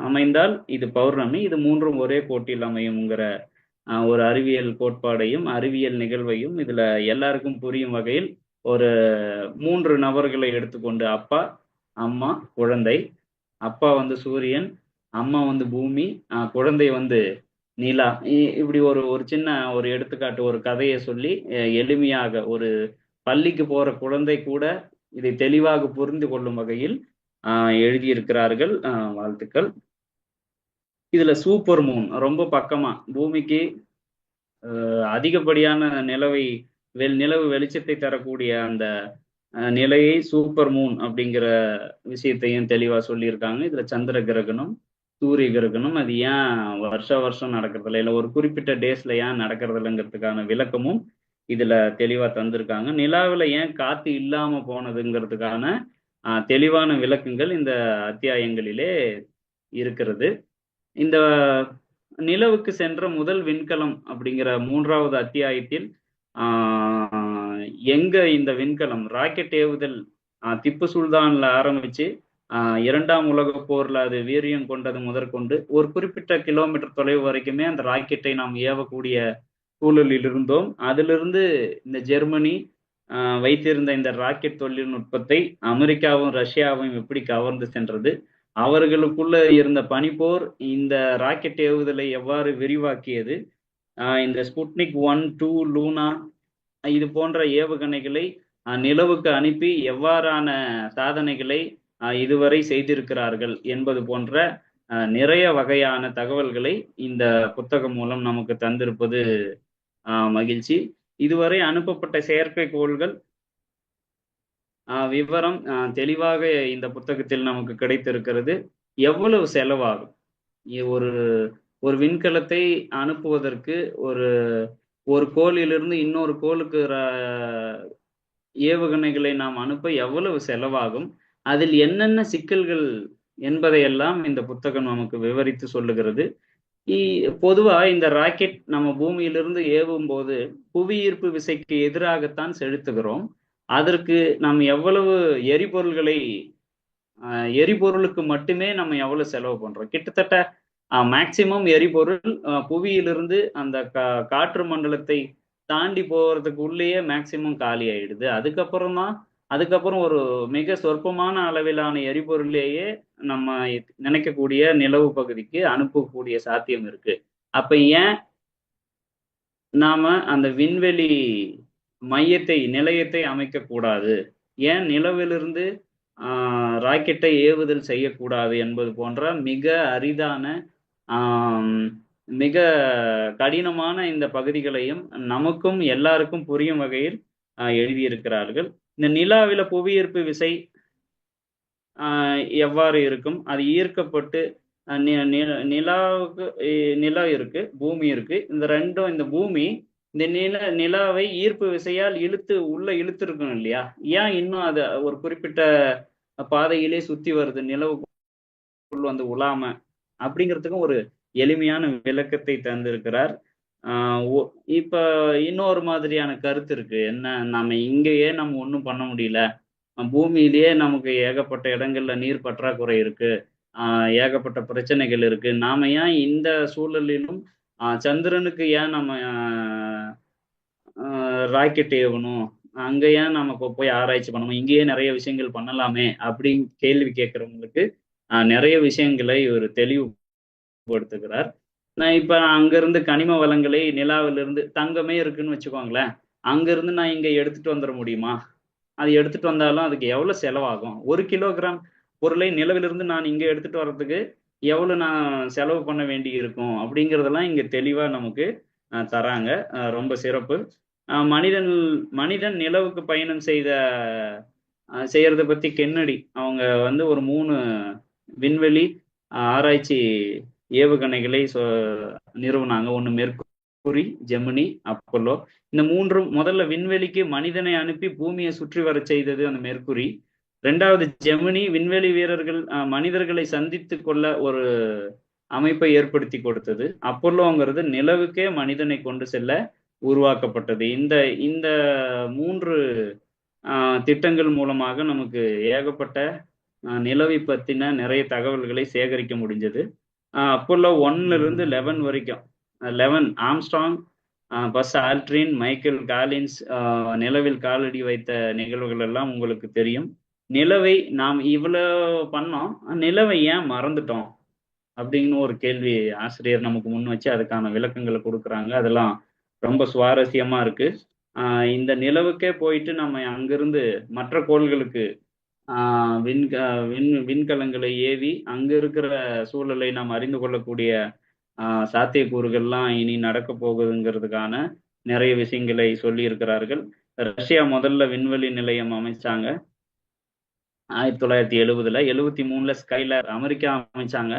அமைந்தால் இது பௌர்ணமி. இது மூன்றும் ஒரே கோட்டில் அமையுங்கிற ஒரு அறிவியல் கோட்பாடையும் அறிவியல் நிகழ்வையும் இதுல எல்லாருக்கும் புரியும் வகையில் ஒரு 3 நபர்களை எடுத்துக்கொண்டு, அப்பா அம்மா குழந்தை, அப்பா வந்து சூரியன், அம்மா வந்து பூமி, குழந்தை வந்து நிலா. இப்படி ஒரு ஒரு சின்ன ஒரு எடுத்துக்காட்டு, ஒரு கதையை சொல்லி எளிமையாக ஒரு பள்ளிக்கு போற குழந்தை கூட இதை தெளிவாக புரிந்து கொள்ளும் வகையில் எழுதியிருக்கிறார்கள். வாழ்த்துக்கள். இதுல சூப்பர் மூன் ரொம்ப பக்கமா பூமிக்கு அதிகப்படியான நிலவு வெளிச்சத்தை தரக்கூடிய அந்த நிலையை சூப்பர் மூன் அப்படிங்கிற விஷயத்தையும் தெளிவா சொல்லியிருக்காங்க. இதுல சந்திர கிரகணம், சூரிய கிரகணம் அது ஏன் வருஷம் நடக்கிறதில்ல, இல்லை ஒரு குறிப்பிட்ட டேஸ்ல ஏன் நடக்கிறதில்லைங்கிறதுக்கான விளக்கமும் இதுல தெளிவா தந்திருக்காங்க. நிலாவில் ஏன் காத்து இல்லாம போனதுங்கிறதுக்கான தெளிவான விளக்கங்கள் இந்த அத்தியாயங்களிலே இருக்கிறது. இந்த நிலவுக்கு சென்ற முதல் விண்கலம் அப்படிங்கிற 3வது அத்தியாயத்தில் எங்க இந்த விண்கலம் ராக்கெட் ஏவுதல் திப்பு சுல்தான்ல ஆரம்பிச்சு 2ஆம் உலக போர்ல அது வீரியம் கொண்டது முதற்கொண்டு ஒரு குறிப்பிட்ட கிலோமீட்டர் தொலைவு வரைக்குமே அந்த ராக்கெட்டை நாம் ஏவக்கூடிய சூழலில் இருந்தோம். அதிலிருந்து இந்த ஜெர்மனி வைத்திருந்த இந்த ராக்கெட் தொழில்நுட்பத்தை அமெரிக்காவும் ரஷ்யாவும் எப்படி கவர்ந்து சென்றது, அவர்களுக்குள்ள இருந்த பனிப்போர் இந்த ராக்கெட் ஏவுதலை எவ்வாறு விரிவாக்கியது, இந்த ஸ்புட்னிக் 1, 2, லூனா இது போன்ற ஏவுகணைகளை நிலவுக்கு அனுப்பி எவ்வாறான சாதனைகளை இதுவரை செய்திருக்கிறார்கள் என்பது போன்ற நிறைய வகையான தகவல்களை இந்த புத்தகம் மூலம் நமக்கு தந்திருப்பது மகிழ்ச்சி. இதுவரை அனுப்பப்பட்ட செயற்கைக்கோள்கள் விவரம் தெளிவாக இந்த புத்தகத்தில் நமக்கு கிடைத்திருக்கிறது. எவ்வளவு செலவாகும் ஒரு ஒரு விண்கலத்தை அனுப்புவதற்கு, ஒரு கோளிலிருந்து இன்னொரு கோளுக்கு ஏவுகணைகளை நாம் அனுப்ப எவ்வளவு செலவாகும், அதில் என்னென்ன சிக்கல்கள் என்பதையெல்லாம் இந்த புத்தகம் நமக்கு விவரித்து சொல்லுகிறது. பொதுவா இந்த ராக்கெட் நம்ம பூமியிலிருந்து ஏவும் போது புவி ஈர்ப்பு விசைக்கு எதிராகத்தான் செலுத்துகிறோம். அதற்கு நாம் எவ்வளவு எரிபொருளுக்கு மட்டுமே நம்ம எவ்வளவு செலவு பண்றோம். கிட்டத்தட்ட மேக்சிமம் எரிபொருள் புவியிலிருந்து அந்த காற்று மண்டலத்தை தாண்டி போறதுக்கு உள்ளேயே மேக்சிமம் காலி ஆயிடுது. அதுக்கப்புறம் ஒரு மிக சொற்பமான அளவிலான எரிபொருளையே நம்ம நினைக்கக்கூடிய நிலவு பகுதிக்கு அனுப்பக்கூடிய சாத்தியம் இருக்கு. அப்ப ஏன் நாம அந்த விண்வெளி நிலையத்தை அமைக்க கூடாது, ஏன் நிலவிலிருந்து ராக்கெட்டை ஏவுதல் செய்யக்கூடாது என்பது போன்ற மிக அரிதான மிக கடினமான இந்த பகுதிகளையும் நமக்கும் எல்லாருக்கும் புரியும் வகையில் எழுதியிருக்கிறார்கள். இந்த நிலாவில புவியீர்ப்பு விசை எவ்வாறு இருக்கும், அது ஈர்க்கப்பட்டு நிலா இருக்கு, பூமி இருக்கு. இந்த ரெண்டும், இந்த பூமி இந்த நிலாவை ஈர்ப்பு விசையால் உள்ள இழுத்துருக்கணும் இல்லையா, ஏன் இன்னும் அது ஒரு குறிப்பிட்ட பாதையிலே சுத்தி வருது நிலவுக்குள் வந்து உலாம, அப்படிங்கிறதுக்கும் ஒரு எளிமையான விளக்கத்தை தந்திருக்கிறார். இப்ப இன்னொரு மாதிரியான கருத்து இருக்கு. என்ன, நம்ம இங்கேயே நம்ம ஒன்றும் பண்ண முடியல, பூமியிலேயே நமக்கு ஏகப்பட்ட இடங்கள்ல நீர் பற்றாக்குறை இருக்கு, ஏகப்பட்ட பிரச்சனைகள் இருக்கு, நாம ஏன் இந்த சூழலிலும் சந்திரனுக்கு ஏன் நம்ம ராக்கெட் ஏவணும், அங்க ஏன் நமக்கு போய் ஆராய்ச்சி பண்ணணும், இங்கேயே நிறைய விஷயங்கள் பண்ணலாமே அப்படின்னு கேள்வி கேட்கறவங்களுக்கு நிறைய விஷயங்களை ஒரு தெளிவுபடுத்துகிறார். நான் இப்ப அங்கிருந்து கனிம வளங்களை, நிலாவிலிருந்து தங்கமே இருக்குன்னு வச்சுக்கோங்களேன், அங்கிருந்து நான் இங்க எடுத்துட்டு வந்துட முடியுமா? அது எடுத்துட்டு வந்தாலும் அதுக்கு எவ்வளவு செலவாகும்? 1 கிலோகிராம் பொருளை நிலவிலிருந்து நான் இங்க எடுத்துட்டு வர்றதுக்கு எவ்வளவு நான் செலவு பண்ண வேண்டி இருக்கும் அப்படிங்கிறதெல்லாம் இங்க தெளிவா நமக்கு தராங்க. ரொம்ப சிறப்பு. மனிதன் நிலவுக்கு பயணம் செய்யறத பத்தி கென்னடி அவங்க வந்து ஒரு 3 விண்வெளி ஆராய்ச்சி ஏவுகணைகளை நிறுவனாங்க. ஒண்ணு மெர்க்குரி, ஜெமினி, அப்போலோ. இந்த 3ம் முதல்ல விண்வெளிக்கு மனிதனை அனுப்பி பூமியை சுற்றி வர செய்தது அந்த மெர்க்குரி. 2வது ஜெமினி விண்வெளி வீரர்கள் மனிதர்களை சந்தித்து கொள்ள ஒரு அமைப்பை ஏற்படுத்தி கொடுத்தது. அப்போலோங்கிறது நிலவுக்கே மனிதனை கொண்டு செல்ல உருவாக்கப்பட்டது. இந்த 3 திட்டங்கள் மூலமாக நமக்கு ஏகப்பட்ட நிலவை பத்தின நிறைய தகவல்களை சேகரிக்க முடிஞ்சது. அப்போலோ 1ல இருந்து 11 வரைக்கும் 11 Armstrong, Buzz Aldrin, Michael Collins நிலவில் காலடி வைத்த நிகழ்வுகள் எல்லாம் உங்களுக்கு தெரியும். நிலவை நாம் இவ்வளவு பண்ணோம், நிலவை ஏன் மறந்துட்டோம் அப்படின்னு ஒரு கேள்வி ஆசிரியர் நமக்கு முன் வச்சு அதுக்கான விளக்கங்களை கொடுக்குறாங்க. அதெல்லாம் ரொம்ப சுவாரஸ்யமா இருக்கு. இந்த நிலவுக்கே போயிட்டு நம்ம அங்கிருந்து மற்ற கோள்களுக்கு விண்கலங்களை ஏவி அங்க இருக்கிற சூழலை நாம் அறிந்து கொள்ளக்கூடிய சாத்தியக்கூறுகள்லாம் இனி நடக்க போகுதுங்கிறதுக்கான நிறைய விஷயங்களை சொல்லி இருக்கிறார்கள். ரஷ்யா முதல்ல விண்வெளி நிலையம் அமைச்சாங்க 1970. 73ல ஸ்கைலர் அமெரிக்கா அமைச்சாங்க.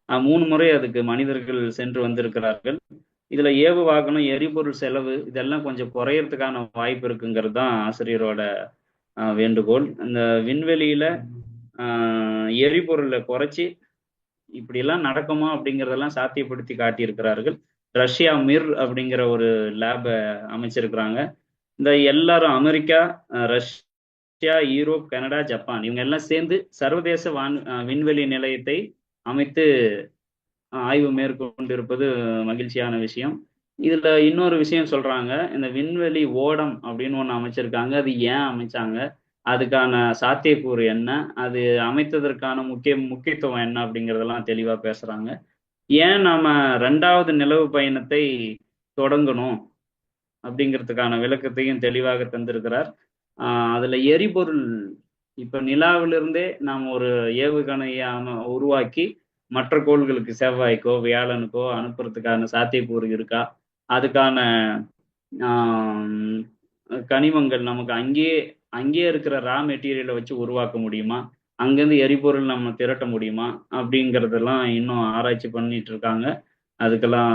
3 முறை அதுக்கு மனிதர்கள் சென்று வந்திருக்கிறார்கள். இதுல ஏவு வாகனம், எரிபொருள் செலவு இதெல்லாம் கொஞ்சம் குறையறதுக்கான வாய்ப்பு இருக்குங்கிறது தான் ஆசிரியரோட வேண்டுகோள். இந்த விண்வெளியில எரிபொருளை குறைச்சி இப்படியெல்லாம் நடக்குமா அப்படிங்கிறதெல்லாம் சாத்தியப்படுத்தி காட்டியிருக்கிறார்கள். ரஷ்யா மிர் அப்படிங்கிற ஒரு லேபை அமைச்சிருக்கிறாங்க. இந்த எல்லாரும் America, Russia, Europe, Canada, Japan இவங்க எல்லாம் சேர்ந்து சர்வதேச விண்வெளி நிலையத்தை அமைத்து ஆய்வு மேற்கொண்டிருப்பது மகிழ்ச்சியான விஷயம். இதுல இன்னொரு விஷயம் சொல்றாங்க, இந்த விண்வெளி ஓடம் அப்படின்னு ஒண்ணு அமைச்சிருக்காங்க. அது ஏன் அமைச்சாங்க, அதுக்கான சாத்தியக்கூறு என்ன, அது அமைத்ததற்கான முக்கியத்துவம் என்ன அப்படிங்கிறதெல்லாம் தெளிவா பேசுறாங்க. ஏன் நாம 2வது நிலவு பயணத்தை தொடங்கணும் அப்படிங்கிறதுக்கான விளக்கத்தையும் தெளிவாக தந்திருக்கிறார். அதுல எரிபொருள் இப்ப நிலாவிலிருந்தே நாம் ஒரு ஏவுகணையை உருவாக்கி மற்ற கோள்களுக்கு செவ்வாய்க்கோ வியாழனுக்கோ அனுப்புறதுக்கான சாத்தியக்கூறு இருக்கா, அதுக்கான கனிமங்கள் நமக்கு அங்கேயே இருக்கிற ரா மெட்டீரியலை வச்சு உருவாக்க முடியுமா, அங்கேருந்து எரிபொருள் நம்ம திரட்ட முடியுமா அப்படிங்கிறதெல்லாம் இன்னும் ஆராய்ச்சி பண்ணிட்டு இருக்காங்க. அதுக்கெல்லாம்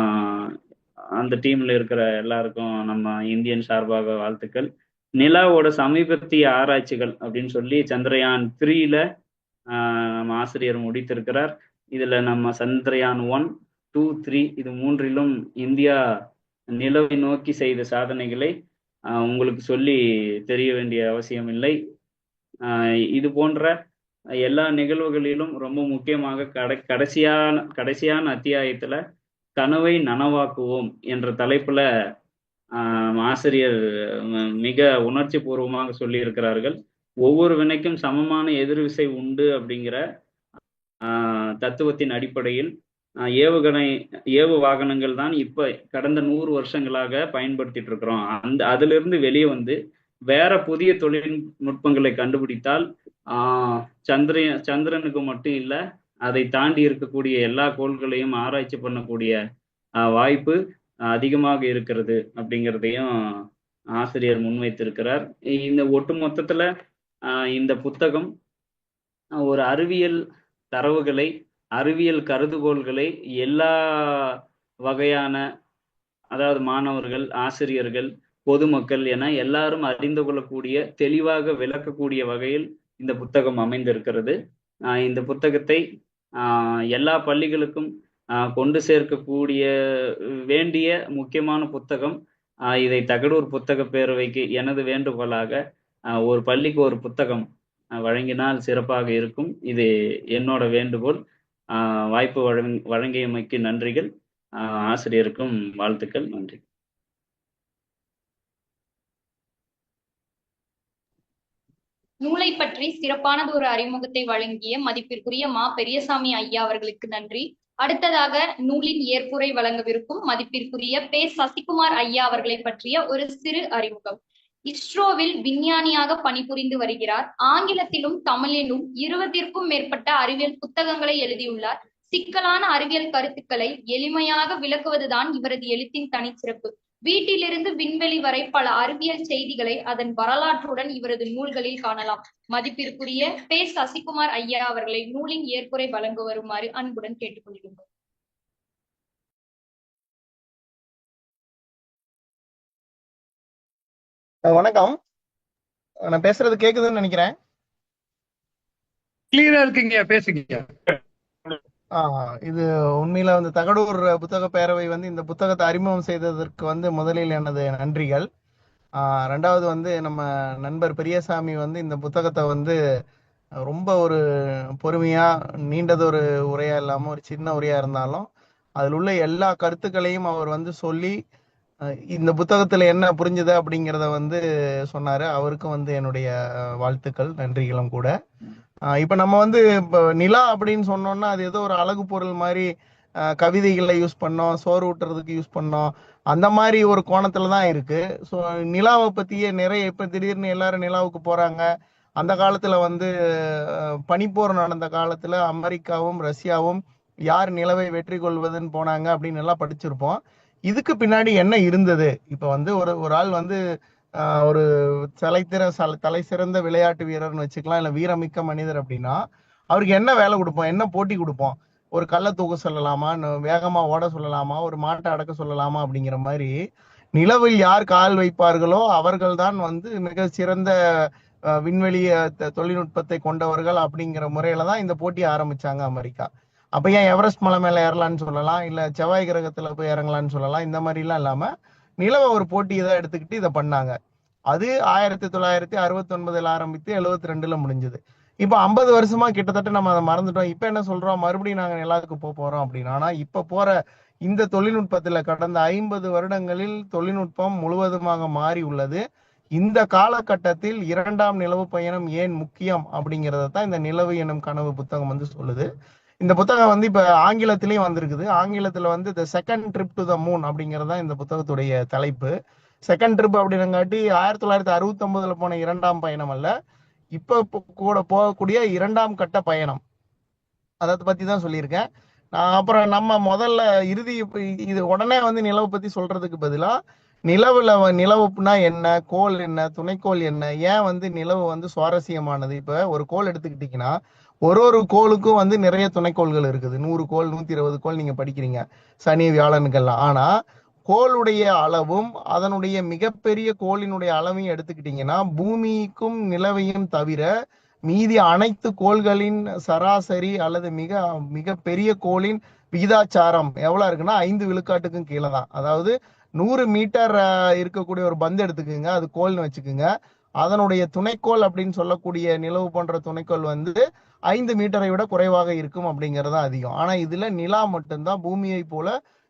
அந்த டீம்ல இருக்கிற எல்லாருக்கும் நம்ம இந்தியன் சார்பாக வாழ்த்துக்கள். நிலாவோட சமீபத்திய ஆராய்ச்சிகள் அப்படின்னு சொல்லி சந்திரயான் 3ல நம்ம ஆசிரியர் முடித்திருக்கிறார். இதுல நம்ம சந்திரயான் 1, 2, 3 இது 3லும் இந்தியா நிலவை நோக்கி செய்த சாதனைகளை உங்களுக்கு சொல்லி தெரிய வேண்டிய அவசியம் இல்லை. இது போன்ற எல்லா நிகழ்வுகளிலும் ரொம்ப முக்கியமாக கடைசியான அத்தியாயத்துல கனவை நனவாக்குவோம் என்ற தலைப்புல ஆசிரியர் மிக உணர்ச்சி பூர்வமாக சொல்லி இருக்கிறார்கள். ஒவ்வொரு வினைக்கும் சமமான எதிர்விசை உண்டு அப்படிங்கிற தத்துவத்தின் அடிப்படையில் ஏவு வாகனங்கள் தான் இப்ப கடந்த 100 வருஷங்களாக பயன்படுத்திட்டு இருக்கிறோம். அதுல இருந்து வெளியே வந்து வேற புதிய தொழில்நுட்பங்களை கண்டுபிடித்தால் சந்திரனுக்கு மட்டும் இல்லை, அதை தாண்டி இருக்கக்கூடிய எல்லா கோள்களையும் ஆராய்ச்சி பண்ணக்கூடிய வாய்ப்பு அதிகமாக இருக்கிறது அப்படிங்கிறதையும் ஆசிரியர் முன்வைத்திருக்கிறார். இந்த ஒட்டு மொத்தத்துல இந்த புத்தகம் ஒரு அறிவியல் தரவுகளை, அறிவியல் கருதுகோள்களை எல்லா வகையான, அதாவது மாணவர்கள், ஆசிரியர்கள், பொதுமக்கள் என எல்லாரும் அறிந்து கொள்ளக்கூடிய, தெளிவாக விளக்கக்கூடிய வகையில் இந்த புத்தகம் அமைந்திருக்கிறது. இந்த புத்தகத்தை எல்லா பள்ளிகளுக்கும் கொண்டு சேர்க்கக்கூடிய வேண்டிய முக்கியமான புத்தகம். இதை தகடூர் புத்தக பேரவைக்கு எனது வேண்டுகோளாக ஒரு பள்ளிக்கு ஒரு புத்தகம் வழங்கினால் சிறப்பாக இருக்கும். இது என்னோட வேண்டுகோள். வாய்ப்பு வழங்கியமைக்கு நன்றிகள். ஆசிரியருக்கும் வாழ்த்துக்கள். நன்றி. நூலை பற்றி சிறப்பானது ஒரு அறிமுகத்தை வழங்கிய மதிப்பிற்குரிய மா பெரியசாமி ஐயா அவர்களுக்கு நன்றி. அடுத்ததாக நூலின் ஏற்புரை வழங்கவிருக்கும் மதிப்பிற்குரிய பே. சசிகுமார் ஐயா அவர்களை பற்றிய ஒரு சிறு அறிமுகம். இஸ்ரோவில் விஞ்ஞானியாக பணிபுரிந்து வருகிறார். ஆங்கிலத்திலும் தமிழிலும் 20ற்கும் மேற்பட்ட அறிவியல் புத்தகங்களை எழுதியுள்ளார். சிக்கலான அறிவியல் கருத்துக்களை எளிமையாக விளக்குவதுதான் இவரது எழுத்தின் தனிச்சிறப்பு. வீட்டிலிருந்து விண்வெளி வரை பல அறிவியல் செய்திகளை அதன் வரலாற்றுடன் இவரது நூல்களில் காணலாம். மதிப்பிற்குரிய பே. சசிகுமார் ஐயா அவர்களை நூலின் ஏற்புரை வழங்க வருமாறு அன்புடன் கேட்டுக்கொள்கின்றோம். வணக்கம். நான் பேசுறது கேக்குதுன்னு நினைக்கிறேன். கிளியரா இருக்குங்க, பேசுங்க. இது உண்மையில வந்து தகடூர் புத்தக பேரவை வந்து இந்த புத்தகத்தை அறிமுகம் செய்ததற்கு வந்து முதலில் எனது நன்றிகள். 2வது வந்து நம்ம நண்பர் பெரியசாமி வந்து இந்த புத்தகத்தை வந்து ரொம்ப ஒரு பொறுமையா, நீண்டதொரு உரையா இல்லாம ஒரு சின்ன உரையா இருந்தாலும் அதில் உள்ள எல்லா கருத்துக்களையும் அவர் வந்து சொல்லி இந்த புத்தகத்துல என்ன புரிஞ்சுது அப்படிங்கிறத வந்து சொன்னாரு. அவருக்கும் வந்து என்னுடைய வாழ்த்துக்கள், நன்றிகளும் கூட. இப்ப நம்ம வந்து இப்ப நிலா அப்படின்னு சொன்னோம்னா அது ஏதோ ஒரு அழகு பொருள் மாதிரி கவிதைகளை யூஸ் பண்ணோம், சோறு ஊட்டுறதுக்கு யூஸ் பண்ணோம், அந்த மாதிரி ஒரு கோணத்துல தான் இருக்கு. ஸோ நிலாவை பத்தியே நிறைய இப்ப திடீர்னு எல்லாரும் நிலாவுக்கு போறாங்க. அந்த காலத்துல வந்து பனிப்போர் நடந்த காலத்துல அமெரிக்காவும் ரஷ்யாவும் யார் நிலவை வெற்றி கொள்வதுன்னு போனாங்க அப்படின்னு எல்லாம் படிச்சிருப்போம். இதுக்கு பின்னாடி என்ன இருந்தது? இப்ப வந்து ஒரு ஆள் வந்து ஒரு தலை சிறந்த விளையாட்டு வீரர்னு வச்சுக்கலாம், இல்ல வீரமிக்க மனிதர் அப்படின்னா அவருக்கு என்ன வேலை கொடுப்போம், என்ன போட்டி கொடுப்போம்? ஒரு கல்லை தூக்க சொல்லலாமா, வேகமா ஓட சொல்லலாமா, ஒரு மாட்டை அடக்க சொல்லலாமா? அப்படிங்கிற மாதிரி நிலவில் யார் கால் வைப்பார்களோ அவர்கள் தான் வந்து மிக சிறந்த விண்வெளி தொழில்நுட்பத்தை கொண்டவர்கள் அப்படிங்கிற முறையில தான் இந்த போட்டியை ஆரம்பிச்சாங்க அமெரிக்கா. அப்ப ஏன் எவரெஸ்ட் மலை மேல ஏறலான்னு சொல்லலாம், இல்ல செவ்வாய் கிரகத்துல போய் இறங்கலான்னு சொல்லலாம். இந்த மாதிரி எல்லாம் இல்லாம நிலவை ஒரு போட்டி இதை எடுத்துக்கிட்டு இதை பண்ணாங்க. அது 1969 ஆரம்பித்து 72ல முடிஞ்சது. இப்ப 50 வருஷமா கிட்டத்தட்ட நம்ம அதை மறந்துட்டோம். இப்ப என்ன சொல்றோம், மறுபடியும் நாங்க நிலாவுக்கு போறோம் அப்படின்னு. ஆனா இப்ப போற இந்த தொழில்நுட்பத்துல கடந்த 50 வருடங்களில் தொழில்நுட்பம் முழுவதுமாக மாறி உள்ளது. இந்த காலகட்டத்தில் 2ஆம் நிலவு பயணம் ஏன் முக்கியம் அப்படிங்கறத தான் இந்த நிலவு எனும் கனவு புத்தகம் வந்து சொல்லுது. இந்த புத்தகம் வந்து இப்ப ஆங்கிலத்திலயும் வந்திருக்குது. ஆங்கிலத்துல வந்து the second trip to the moon அப்படிங்கறதா இந்த புத்தகத்துடைய தலைப்பு. செகண்ட் ட்ரிப் அப்படின்னங்காட்டி 1969ல போன 2ஆம் பயணம் அல்ல, இப்ப கூட போகக்கூடிய 2ஆம் கட்ட பயணம், அதை பத்தி தான் சொல்லியிருக்கேன். அப்புறம் நம்ம முதல்ல இறுதி இது உடனே வந்து நிலவு பத்தி சொல்றதுக்கு பதிலா நிலவுனா என்ன, கோள் என்ன, துணைக்கோள் என்ன, ஏன் வந்து நிலவு வந்து சுவாரஸ்யமானது. இப்ப ஒரு கோள் எடுத்துக்கிட்டீங்கன்னா ஒரு கோளுக்கும் வந்து நிறைய துணைக்கோள்கள் இருக்குது. 100 கோள், 120 கோள் நீங்க படிக்கிறீங்க சனி வியாழனுக்கெல்லாம். ஆனா கோளுடைய அளவும் அதனுடைய மிகப்பெரிய கோளினுடைய அளவையும் எடுத்துக்கிட்டீங்கன்னா பூமிக்கும் நிலவையும் தவிர மீதி அனைத்து கோள்களின் சராசரி அல்லது மிக மிக பெரிய கோளின் விகிதாச்சாரம் எவ்வளவு இருக்குன்னா 5 விழுக்காட்டுக்கும் கீழே தான். அதாவது 100 மீட்டர் இருக்கக்கூடிய ஒரு பந்து எடுத்துக்குங்க, அது கோல்னு வச்சுக்குங்க. அதனுடைய துணைக்கோள் அப்படின்னு சொல்லக்கூடிய நிலவு போன்ற துணைக்கோள் வந்து 5 மீட்டரை விட குறைவாக இருக்கும் அப்படிங்கிறது அதிகம். ஆனா இதுல நிலா மட்டும்தான் பூமியை போல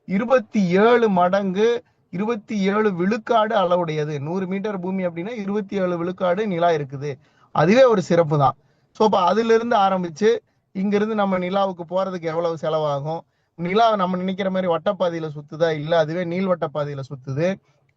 27 மடங்கு 27 விழுக்காடு அளவுடையது. 100 மீட்டர் பூமி அப்படின்னா 27 விழுக்காடு நிலா இருக்குது. அதுவே ஒரு சிறப்பு தான். ஸோ அப்போ அதுல இருந்து ஆரம்பிச்சு இங்கிருந்து நம்ம நிலாவுக்கு போறதுக்கு எவ்வளவு செலவாகும், நிலா நம்ம நினைக்கிற மாதிரி வட்டப்பாதையில சுத்துதா, இல்ல அதுவே நீள்வட்ட பாதையில சுத்துது,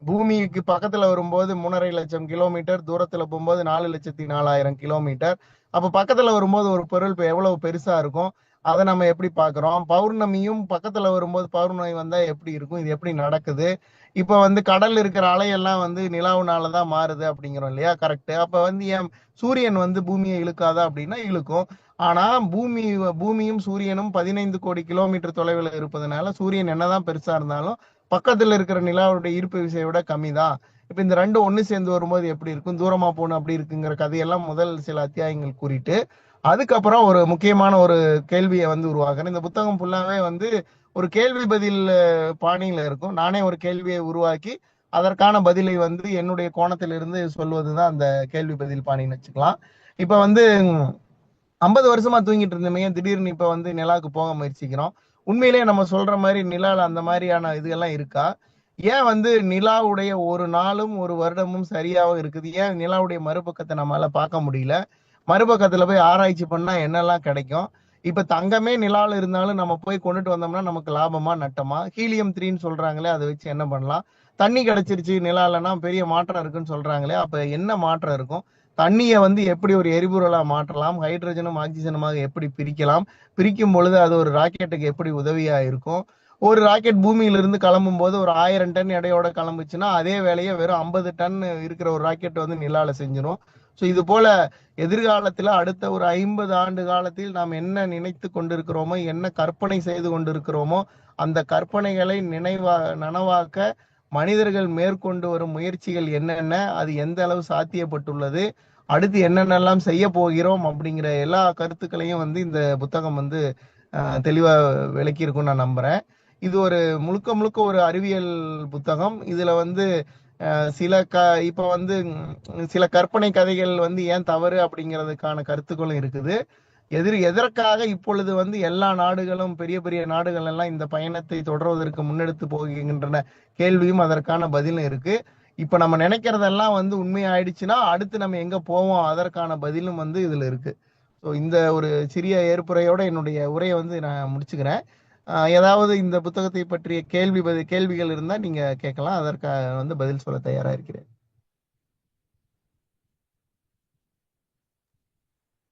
பூமிக்கு பக்கத்துல வரும்போது 3.5 லட்சம் கிலோமீட்டர், தூரத்துல போகும்போது 4,04,000 கிலோமீட்டர். அப்ப பக்கத்துல வரும்போது ஒரு பொருள் எவ்வளவு பெருசா இருக்கும், அதை நம்ம எப்படி பாக்குறோம். பௌர்ணமியும் பக்கத்துல வரும்போது பௌர்ணமி வந்தா எப்படி இருக்கும், இது எப்படி நடக்குது. இப்ப வந்து கடல்ல இருக்கிற அலையெல்லாம் வந்து நிலாவுனாலதான் மாறுது அப்படிங்கிறோம் இல்லையா, கரெக்ட். அப்ப வந்து ஏன் சூரியன் வந்து பூமியை இழுக்காதா அப்படின்னா இழுக்கும். ஆனா பூமியும் சூரியனும் 15 கோடி கிலோமீட்டர் தொலைவில் இருப்பதனால சூரியன் என்னதான் பெருசா இருந்தாலும் பக்கத்துல இருக்கிற நிலாவுடைய ஈர்ப்பு விசையை விட கம்மி தான். இப்ப இந்த ரெண்டும் ஒண்ணு சேர்ந்து வரும்போது எப்படி இருக்கும், தூரமா போகணும் அப்படி இருக்குங்கிற கதையெல்லாம் முதல் சில அத்தியாயங்கள் கூறிட்டு அதுக்கப்புறம் ஒரு முக்கியமான ஒரு கேள்வியை வந்து உருவாக்குறேன். இந்த புத்தகம் ஃபுல்லாவே வந்து ஒரு கேள்வி பதில் பாணியில இருக்கும். நானே ஒரு கேள்வியை உருவாக்கி அதற்கான பதிலை வந்து என்னுடைய கோணத்திலிருந்து சொல்வதுதான் அந்த கேள்வி பதில் பாணின்னு வச்சுக்கலாம். இப்ப வந்து 50 வருஷமா தூங்கிட்டு இருந்தோமே, திடீர்னு இப்ப வந்து நிலாவுக்கு போக முயற்சிக்கிறோம். உண்மையிலேயே நம்ம சொல்ற மாதிரி நிலால அந்த மாதிரியான இதுகெல்லாம் இருக்கா? ஏன் வந்து நிலாவுடைய ஒரு நாளும் ஒரு வருடமும் சரியாக இருக்குது? ஏன் நிலாவுடைய மறுபக்கத்தை நம்மளால பார்க்க முடியல? மறுபக்கத்துல போய் ஆராய்ச்சி பண்ணா என்னெல்லாம் கிடைக்கும்? இப்ப தங்கமே நிலால இருந்தாலும் நம்ம போய் கொண்டுட்டு வந்தோம்னா நமக்கு லாபமா நட்டமா? ஹீலியம் 3ன்னு சொல்றாங்களே, அதை வச்சு என்ன பண்ணலாம்? தண்ணி கிடைச்சிருச்சு நிலாலன்னா பெரிய மாற்றம் இருக்குன்னு சொல்றாங்களே, அப்ப என்ன மாற்றம் இருக்கும்? தண்ணியை வந்து எப்படி ஒரு எரிபொருளா மாற்றலாம், ஹைட்ரஜனும் ஆக்சிஜனுமாக எப்படி பிரிக்கலாம், பிரிக்கும் பொழுது அது ஒரு ராக்கெட்டுக்கு எப்படி உதவியா இருக்கும்? ஒரு ராக்கெட் பூமியிலிருந்து கிளம்பும் போது ஒரு 1000 டன் எடையோட கிளம்புச்சுன்னா அதே வேலையை வெறும் 50 டன் இருக்கிற ஒரு ராக்கெட் வந்து நிலால செஞ்சிடும். ஸோ இது போல எதிர்காலத்துல அடுத்த ஒரு 50 ஆண்டு காலத்தில் நாம் என்ன நினைத்து கொண்டிருக்கிறோமோ, என்ன கற்பனை செய்து கொண்டிருக்கிறோமோ, அந்த கற்பனைகளை நனவாக்க மனிதர்கள் மேற்கொண்டு வரும் முயற்சிகள் என்னென்ன, அது எந்த அளவு சாத்தியப்பட்டுள்ளது, அடுத்து என்னென்னலாம் செய்ய போகிறோம் அப்படிங்கிற எல்லா கருத்துக்களையும் வந்து இந்த புத்தகம் வந்து தெளிவா விளக்கி இருக்கும்னு நான் நம்புறேன். இது ஒரு முழுக்க ஒரு அறிவியல் புத்தகம். இதுல வந்து இப்ப வந்து சில கற்பனை கதைகள் வந்து ஏன் தவறு அப்படிங்கிறதுக்கான கருத்துக்களும் இருக்குது. எதற்காக இப்பொழுது வந்து எல்லா நாடுகளும் பெரிய பெரிய நாடுகள் எல்லாம் இந்த பயணத்தை தொடர்வதற்கு முன்னெடுத்து போகின்றன கேள்வியும் அதற்கான பதிலும் இருக்கு. இப்ப நம்ம நினைக்கிறதெல்லாம் வந்து உண்மையாயிடுச்சுன்னா அடுத்து நம்ம எங்க போவோம் அதற்கான பதிலும் வந்து இதுல இருக்கு. ஸோ இந்த ஒரு சிறிய ஏற்புரையோட என்னுடைய உரையை வந்து நான் முடிச்சுக்கிறேன். ஏதாவது இந்த புத்தகத்தை பற்றிய கேள்விகள் இருந்தா நீங்க கேட்கலாம். அதற்காக வந்து பதில் சொல்ல தயாரா இருக்கிறேன்.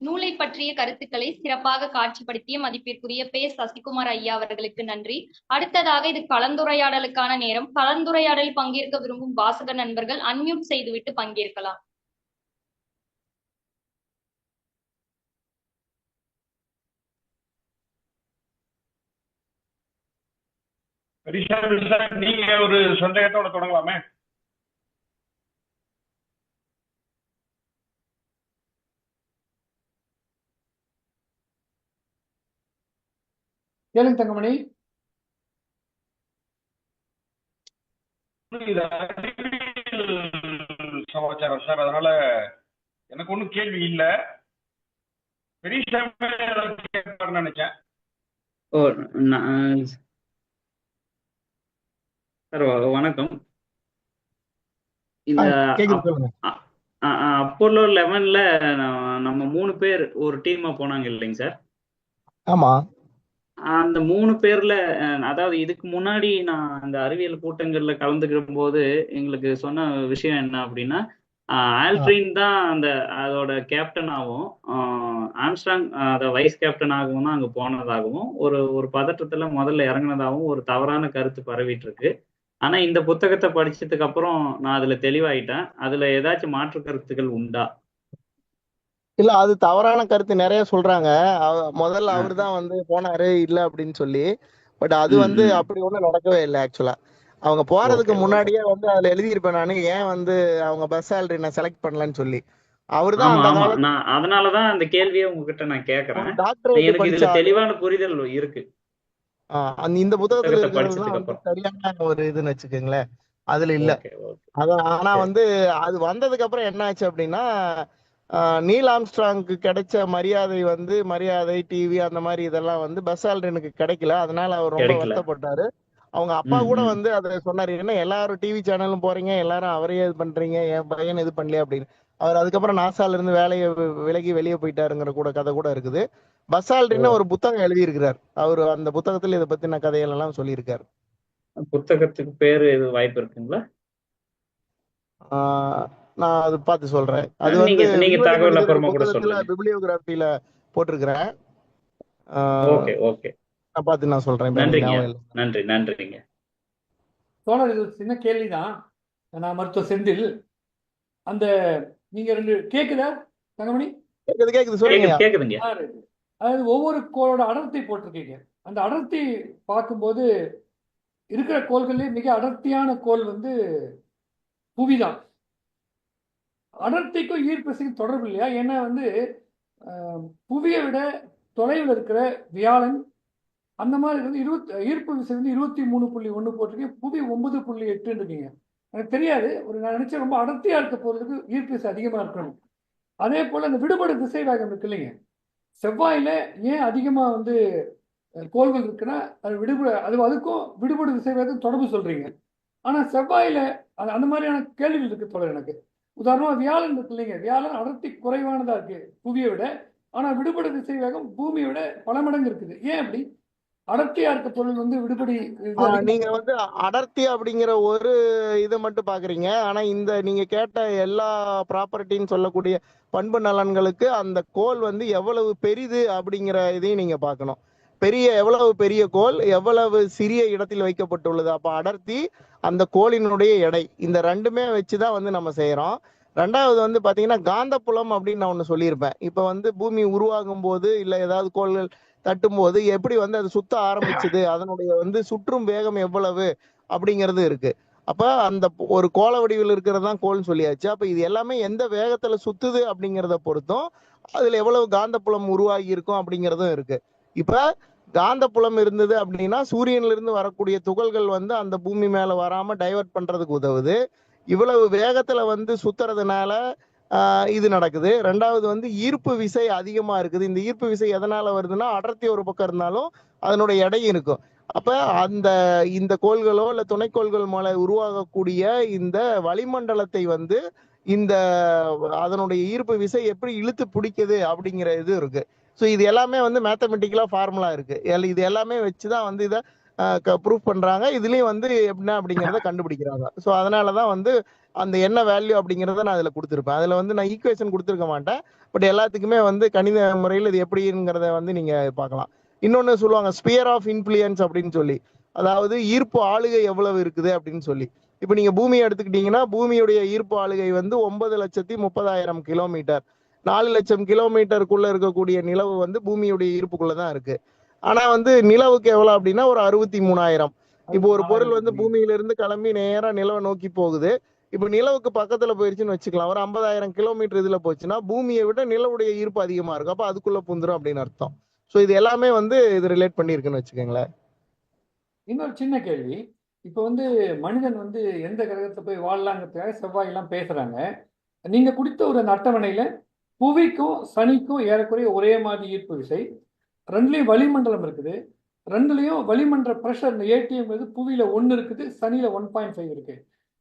நூலை பற்றிய கருத்துக்களை சிறப்பாக காட்சிப்படுத்திய மதிப்பிற்குரிய சசிகுமார் ஐயா அவர்களுக்கு நன்றி. அடுத்ததாக இது கலந்துரையாடலுக்கான நேரம். கலந்துரையாடலில் பங்கேற்க விரும்பும் வாசக நண்பர்கள் அன்மியூட் செய்துவிட்டு பங்கேற்கலாம். நீங்க ஒரு சந்தேகத்தோட தொடங்கலாமே. கேளுங்க தங்கமணி. சமாச்சாரம் சார், அதனால எனக்கு ஒன்றும் கேள்வி இல்லை. பெரியசாமி நினைச்சேன். ஓ சார் வணக்கம். இந்த அப்போலோ 11ல நம்ம 3 பேர் ஒரு டீமா போனாங்க இல்லைங்க சார்? ஆமா. அந்த 3 பேர்ல அதாவது இதுக்கு முன்னாடி நான் அந்த அறிவியல் கூட்டங்கள்ல கலந்துக்கிற போது எங்களுக்கு சொன்ன விஷயம் என்ன அப்படின்னா, ஆல்ட்ரின் தான் அதோட கேப்டனாகவும் ஆம்ஸ்ட்ராங் அதை வைஸ் கேப்டனாகவும் தான் அங்க போனதாகவும் ஒரு பதற்றத்துல முதல்ல இறங்கினதாகவும் ஒரு தவறான கருத்து பரவிட்டு இருக்கு. ஆனா இந்த புத்தகத்தை படிச்சதுக்கு அப்புறம் நான் அதுல தெளிவாயிட்டேன். அதுல ஏதாச்சும் மாற்று கருத்துக்கள் உண்டா? இல்ல, அது தவறான கருத்து நிறைய சொல்றாங்க. முதல்ல அவரு தான் வந்து போனாரு இல்ல அப்படின்னு சொல்லி. பட் அது வந்து அப்படி ஒண்ணும் நடக்கவே இல்லை. ஆக்சுவலா அவங்க போறதுக்கு முன்னாடியே வந்து அதுல எழுதியிருப்பேன் நானு, ஏன் வந்து அவங்க பஸ் சேலரி நான் செலக்ட் பண்ணலன்னு சொல்லி. அவருதான் அந்த காலத்துல நான் அதனாலதான் அந்த கேள்வியை உங்ககிட்ட நான் கேக்குறேன். டாக்டரேட் எனக்கு இதுல படிச்சாரு. தெளிவான புரிதல் இருக்கு. இந்த புத்தகத்துல புத்தகத்தை இருக்கிறதுலாம் வந்து படிச்சதுக்கு சரியான ஒரு இதுன்னு வச்சுக்கோங்களேன். அதுல இல்ல. ஓகே ஓகே அதான். ஆனா சரி. வந்து அது வந்ததுக்கு அப்புறம் என்ன ஆச்சு அப்படின்னா, நீல் ஆம்ஸ்ட்ராங்க்கு கிடைச்ச மரியாதை டிவி அந்த மாதிரி இதெல்லாம் வந்து பஸ் ஆல்ட்ரினுக்கு கிடைக்கல. அதனால அவர் ரொம்ப கிடைக்கல. வருத்தப்பட்டாரு. அவங்க அப்பா கூட வந்து அதை சொன்னாரு, என்ன எல்லாரும் டிவி சேனலும் போறீங்க, எல்லாரும் அவரையே இது பண்றீங்க, என் பையன் இது பண்ணலையே அப்படின்னு. அவர் அதுக்கப்புறம் நாசால இருந்து வேலையை விலகி வெளியே போயிட்டாருங்கிற கதை கூட இருக்குது. பஸ் ஆல்ட்ரின்னு ஒரு புத்தகம் எழுதியிருக்கிறார். அவர் அந்த புத்தகத்துல இதை பத்தின கதைகள் எல்லாம் சொல்லியிருக்காரு. புத்தகத்துக்கு பேரு எது வாய்ப்பு இருக்குங்களா? நான் அது பார்த்து சொல்றேன். அது வந்து நீங்க தகவல் அப்புறமா கூட புத்தகத்துல சொல்லுங்க. பிப்ளியோகிராஃபில போட்டிருக்கிறேன். ஓகே ஓகே நான் பார்த்து நான் சொல்றேன். நன்றிங்க. தோழர், இது சின்ன கேள்விதான். நான் மருத்துவ செந்தில். அந்த நீங்க 2 கேக்குதா தங்கமணி? கேக்குது சொல்லுங்க. கேக்குதுங்க. அதாவது ஒவ்வொரு கோளோட அடர்த்தி போட்டிருக்கீங்க. அந்த அடர்த்தி பார்க்கும்போது இருக்கிற கோள்களே மிக அடர்த்தியான கோள் வந்து புவிதான். அடர்த்திக்கும் ஈர்ப்பிசைக்கும் தொடர்பு இல்லையா? ஏன்னா வந்து புவியை விட தொலைவில் இருக்கிற வியாழன் அந்த மாதிரி வந்து ஈர்ப்பு விசை வந்து 23.1 போட்டிருக்கீங்க. புவி 9.8 இருக்கீங்க. எனக்கு தெரியாது. நான் நினைச்சேன் ரொம்ப அடர்த்தியா இருக்க போறதுக்கு ஈர்ப்பு விசை அதிகமா இருக்கணும். அதே போல அந்த விடுபடு திசை வேகம் இருக்கு இல்லைங்க, செவ்வாயில ஏன் அதிகமா வந்து கோள்கள் இருக்குன்னா அதுக்கும் விடுபடு திசை வேகம் தொடர்பு சொல்றீங்க. ஆனா செவ்வாயில அந்த மாதிரியான கேள்விகள் இருக்கு தோழர் எனக்கு. உதாரணமா வியாழன் இருக்கு இல்லைங்க, வியாழன் அடர்த்தி குறைவானதா இருக்கு புவியை விட. ஆனா விடுபடு திசை வேகம் பூமியை விட பல மடங்கு இருக்குது. ஏன் அப்படி? அடர்த்தியா இருக்க பொருள் வந்து விடுபடி நீங்க வந்து அடர்த்தி அப்படிங்கிற ஒரு இதை மட்டும் பாக்குறீங்க. ஆனா இந்த நீங்க கேட்ட எல்லா ப்ராப்பர்ட்டின்னு சொல்லக்கூடிய பண்பு நலன்களுக்கு அந்த கோள் வந்து எவ்வளவு பெரிது அப்படிங்கிற இதையும் நீங்க பார்க்கணும். எவ்வளவு பெரிய கோள் எவ்வளவு சிறிய இடத்தில் வைக்கப்பட்டுள்ளது, அப்ப அடர்த்தி அந்த கோளினுடைய எடை, இந்த ரெண்டுமே வச்சுதான் வந்து நம்ம செய்யறோம். ரெண்டாவது வந்து பாத்தீங்கன்னா காந்தப்புலம் அப்படின்னு நான் ஒண்ணு சொல்லியிருப்பேன். இப்ப வந்து பூமி உருவாகும் போது இல்ல ஏதாவது கோள்கள் தட்டும் போது எப்படி வந்து அது சுத்த ஆரம்பிச்சது, அதனுடைய வந்து சுற்றும் வேகம் எவ்வளவு அப்படிங்கிறது இருக்கு. அப்ப அந்த ஒரு கோள வடிவில் இருக்கிறது தான் கோள்னு சொல்லியாச்சு. அப்ப இது எல்லாமே எந்த வேகத்துல சுத்துது அப்படிங்கிறத பொறுத்தும் அதுல எவ்வளவு காந்தப்புலம் உருவாகி இருக்கும் அப்படிங்கிறதும் இருக்கு. இப்ப காந்தப்புலம் இருந்தது அப்படின்னா சூரியன்ல இருந்து வரக்கூடிய துகள்கள் வந்து அந்த பூமி மேல வராம டைவர்ட் பண்றதுக்கு உதவுது. இவ்வளவு வேகத்துல வந்து சுத்துறதுனால இது நடக்குது. ரெண்டாவது வந்து ஈர்ப்பு விசை அதிகமா இருக்குது. இந்த ஈர்ப்பு விசை எதனால வருதுன்னா, அடர்த்தி ஒரு பக்கம் இருந்தாலும் அதனுடைய எடையும் இருக்கும். அப்ப இந்த கோள்களோ இல்ல துணைக்கோள்கள் மேல உருவாகக்கூடிய இந்த வளிமண்டலத்தை வந்து இந்த அதனுடைய ஈர்ப்பு விசை எப்படி இழுத்து பிடிக்குது அப்படிங்கிற இது இருக்கு. ஸோ இது எல்லாமே வந்து மேத்தமெட்டிக்கலா ஃபார்முலா இருக்கு. இது எல்லாமே வச்சுதான் வந்து இதை ப்ரூவ் பண்றாங்க. இதுலயும் வந்து எப்படின்னா அப்படிங்கிறத கண்டுபிடிக்கிறாங்க. ஸோ அதனாலதான் வந்து அந்த என்ன வேல்யூ அப்படிங்கிறத நான் அதுல கொடுத்துருப்பேன். அதுல வந்து நான் ஈக்குவேஷன் கொடுத்துருக்க மாட்டேன். பட் எல்லாத்துக்குமே வந்து கணித முறையில் இது எப்படிங்கிறத வந்து நீங்க பார்க்கலாம். இன்னொன்னு சொல்லுவாங்க ஸ்பியர் ஆஃப் இன்ஃப்ளூயன்ஸ் அப்படின்னு சொல்லி, அதாவது ஈர்ப்பு ஆளுகை எவ்வளவு இருக்குது அப்படின்னு சொல்லி. இப்ப நீங்க பூமியை எடுத்துக்கிட்டீங்கன்னா பூமியுடைய ஈர்ப்பு ஆளுகை வந்து 9,30,000 கிலோமீட்டர். 4 லட்சம் கிலோமீட்டருக்குள்ள இருக்கக்கூடிய நிலவு வந்து பூமியுடைய ஈர்ப்புக்குள்ளதான் இருக்கு. ஆனா வந்து நிலவுக்கு எவ்வளவு அப்படின்னா ஒரு 63,000. இப்போ ஒரு பொருள் வந்து பூமியில இருந்து கிளம்பி நேரா நிலவை நோக்கி போகுது. இப்ப நிலவுக்கு பக்கத்துல போயிருச்சுன்னு வச்சுக்கலாம். ஒரு 50,000 கிலோமீட்டர் இதுல போச்சுன்னா பூமியை விட நிலவுடைய ஈர்ப்பு அதிகமா இருக்கும். அப்ப அதுக்குள்ள புந்துரும் அப்படின்னு அர்த்தம். சோ இது எல்லாமே வந்து இது ரிலேட் பண்ணிருக்குன்னு வச்சுக்கோங்களேன். இன்னொரு சின்ன கேள்வி. இப்போ வந்து மனிதன் வந்து எந்த கிரகத்தை போய் வாழலாங்கிறதுக்காக செவ்வாய் எல்லாம் பேசுறாங்க. நீங்க கொடுத்த ஒரு அட்டவணையில புவிக்கும் சனிக்கும் ஏறக்குறைய ஒரே மாதிரி ஈர்ப்பு விசை, ரெண்டுலயும் வளிமண்டலம் இருக்குது. ரெண்டுலயும் வளிமண்டல பிரஷர் ஏடிஎம் வந்து புவியில 1 இருக்குது, சனியில 1.5 இருக்கு.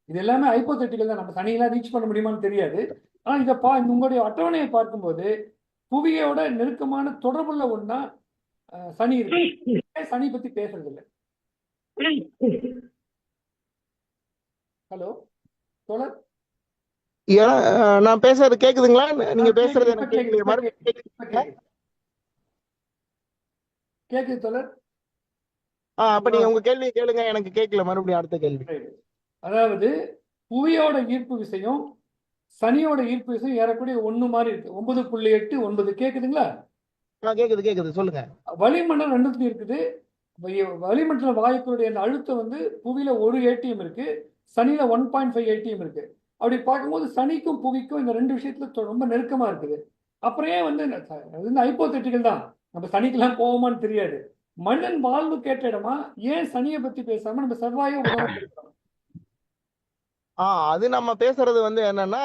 இது எல்லாமே ஹைப்போதெட்டிக்கல் தான். நம்ம சனியெல்லாம் ரீச் பண்ண முடியுமான்னு தெரியாது. ஆனா இதை உங்களுடைய அட்டவணையை பார்க்கும்போது புவியோட நெருக்கமான தொடர்புள்ள ஒண்ணா சனி இருக்கு. சனி பத்தி பேசுறது இல்லை. ஹலோ தோழர், நான் பேசுறது கேக்குதுங்களா? நீங்க பேசுறது எனக்கு கேக்குது தோழர். அப்ப நீங்க உங்க கேள்வியை கேளுங்க, எனக்கு கேட்கல. மறுபடியும் அடுத்த கேள்வி. அதாவது புவியோட ஈர்ப்பு விசையும் சனியோட ஈர்ப்பு விசையும் ஏறக்கூடிய 1 மாதிரி இருக்கு. 9.8 9 கேக்குதுங்களா? கேக்குது சொல்லுங்க. வளிமண்டலம் 2 இருக்குது. வளிமண்டல வாயுக்களுடைய அந்த அழுத்தம் வந்து புவியில 1 ஏடிஎம் இருக்கு, சனியில 1.5 ஏடிஎம் இருக்கு. அப்படி பார்க்கும்போது சனிக்கும் புவிக்கும் இந்த 2 விஷயத்துல ரொம்ப நெருக்கமா இருக்குது. அப்புறம் ஏன் வந்து ஹைப்போதெட்டிக்கல் தான், நம்ம சனிக்கெல்லாம் போவோமான்னு தெரியாது. மனிதன் வாழ்வு கேட்ட இடமா ஏன் சனியை பத்தி பேசாம நம்ம செவ்வாயை பேசுறோம்? அது நம்ம பேசுறது வந்து என்னன்னா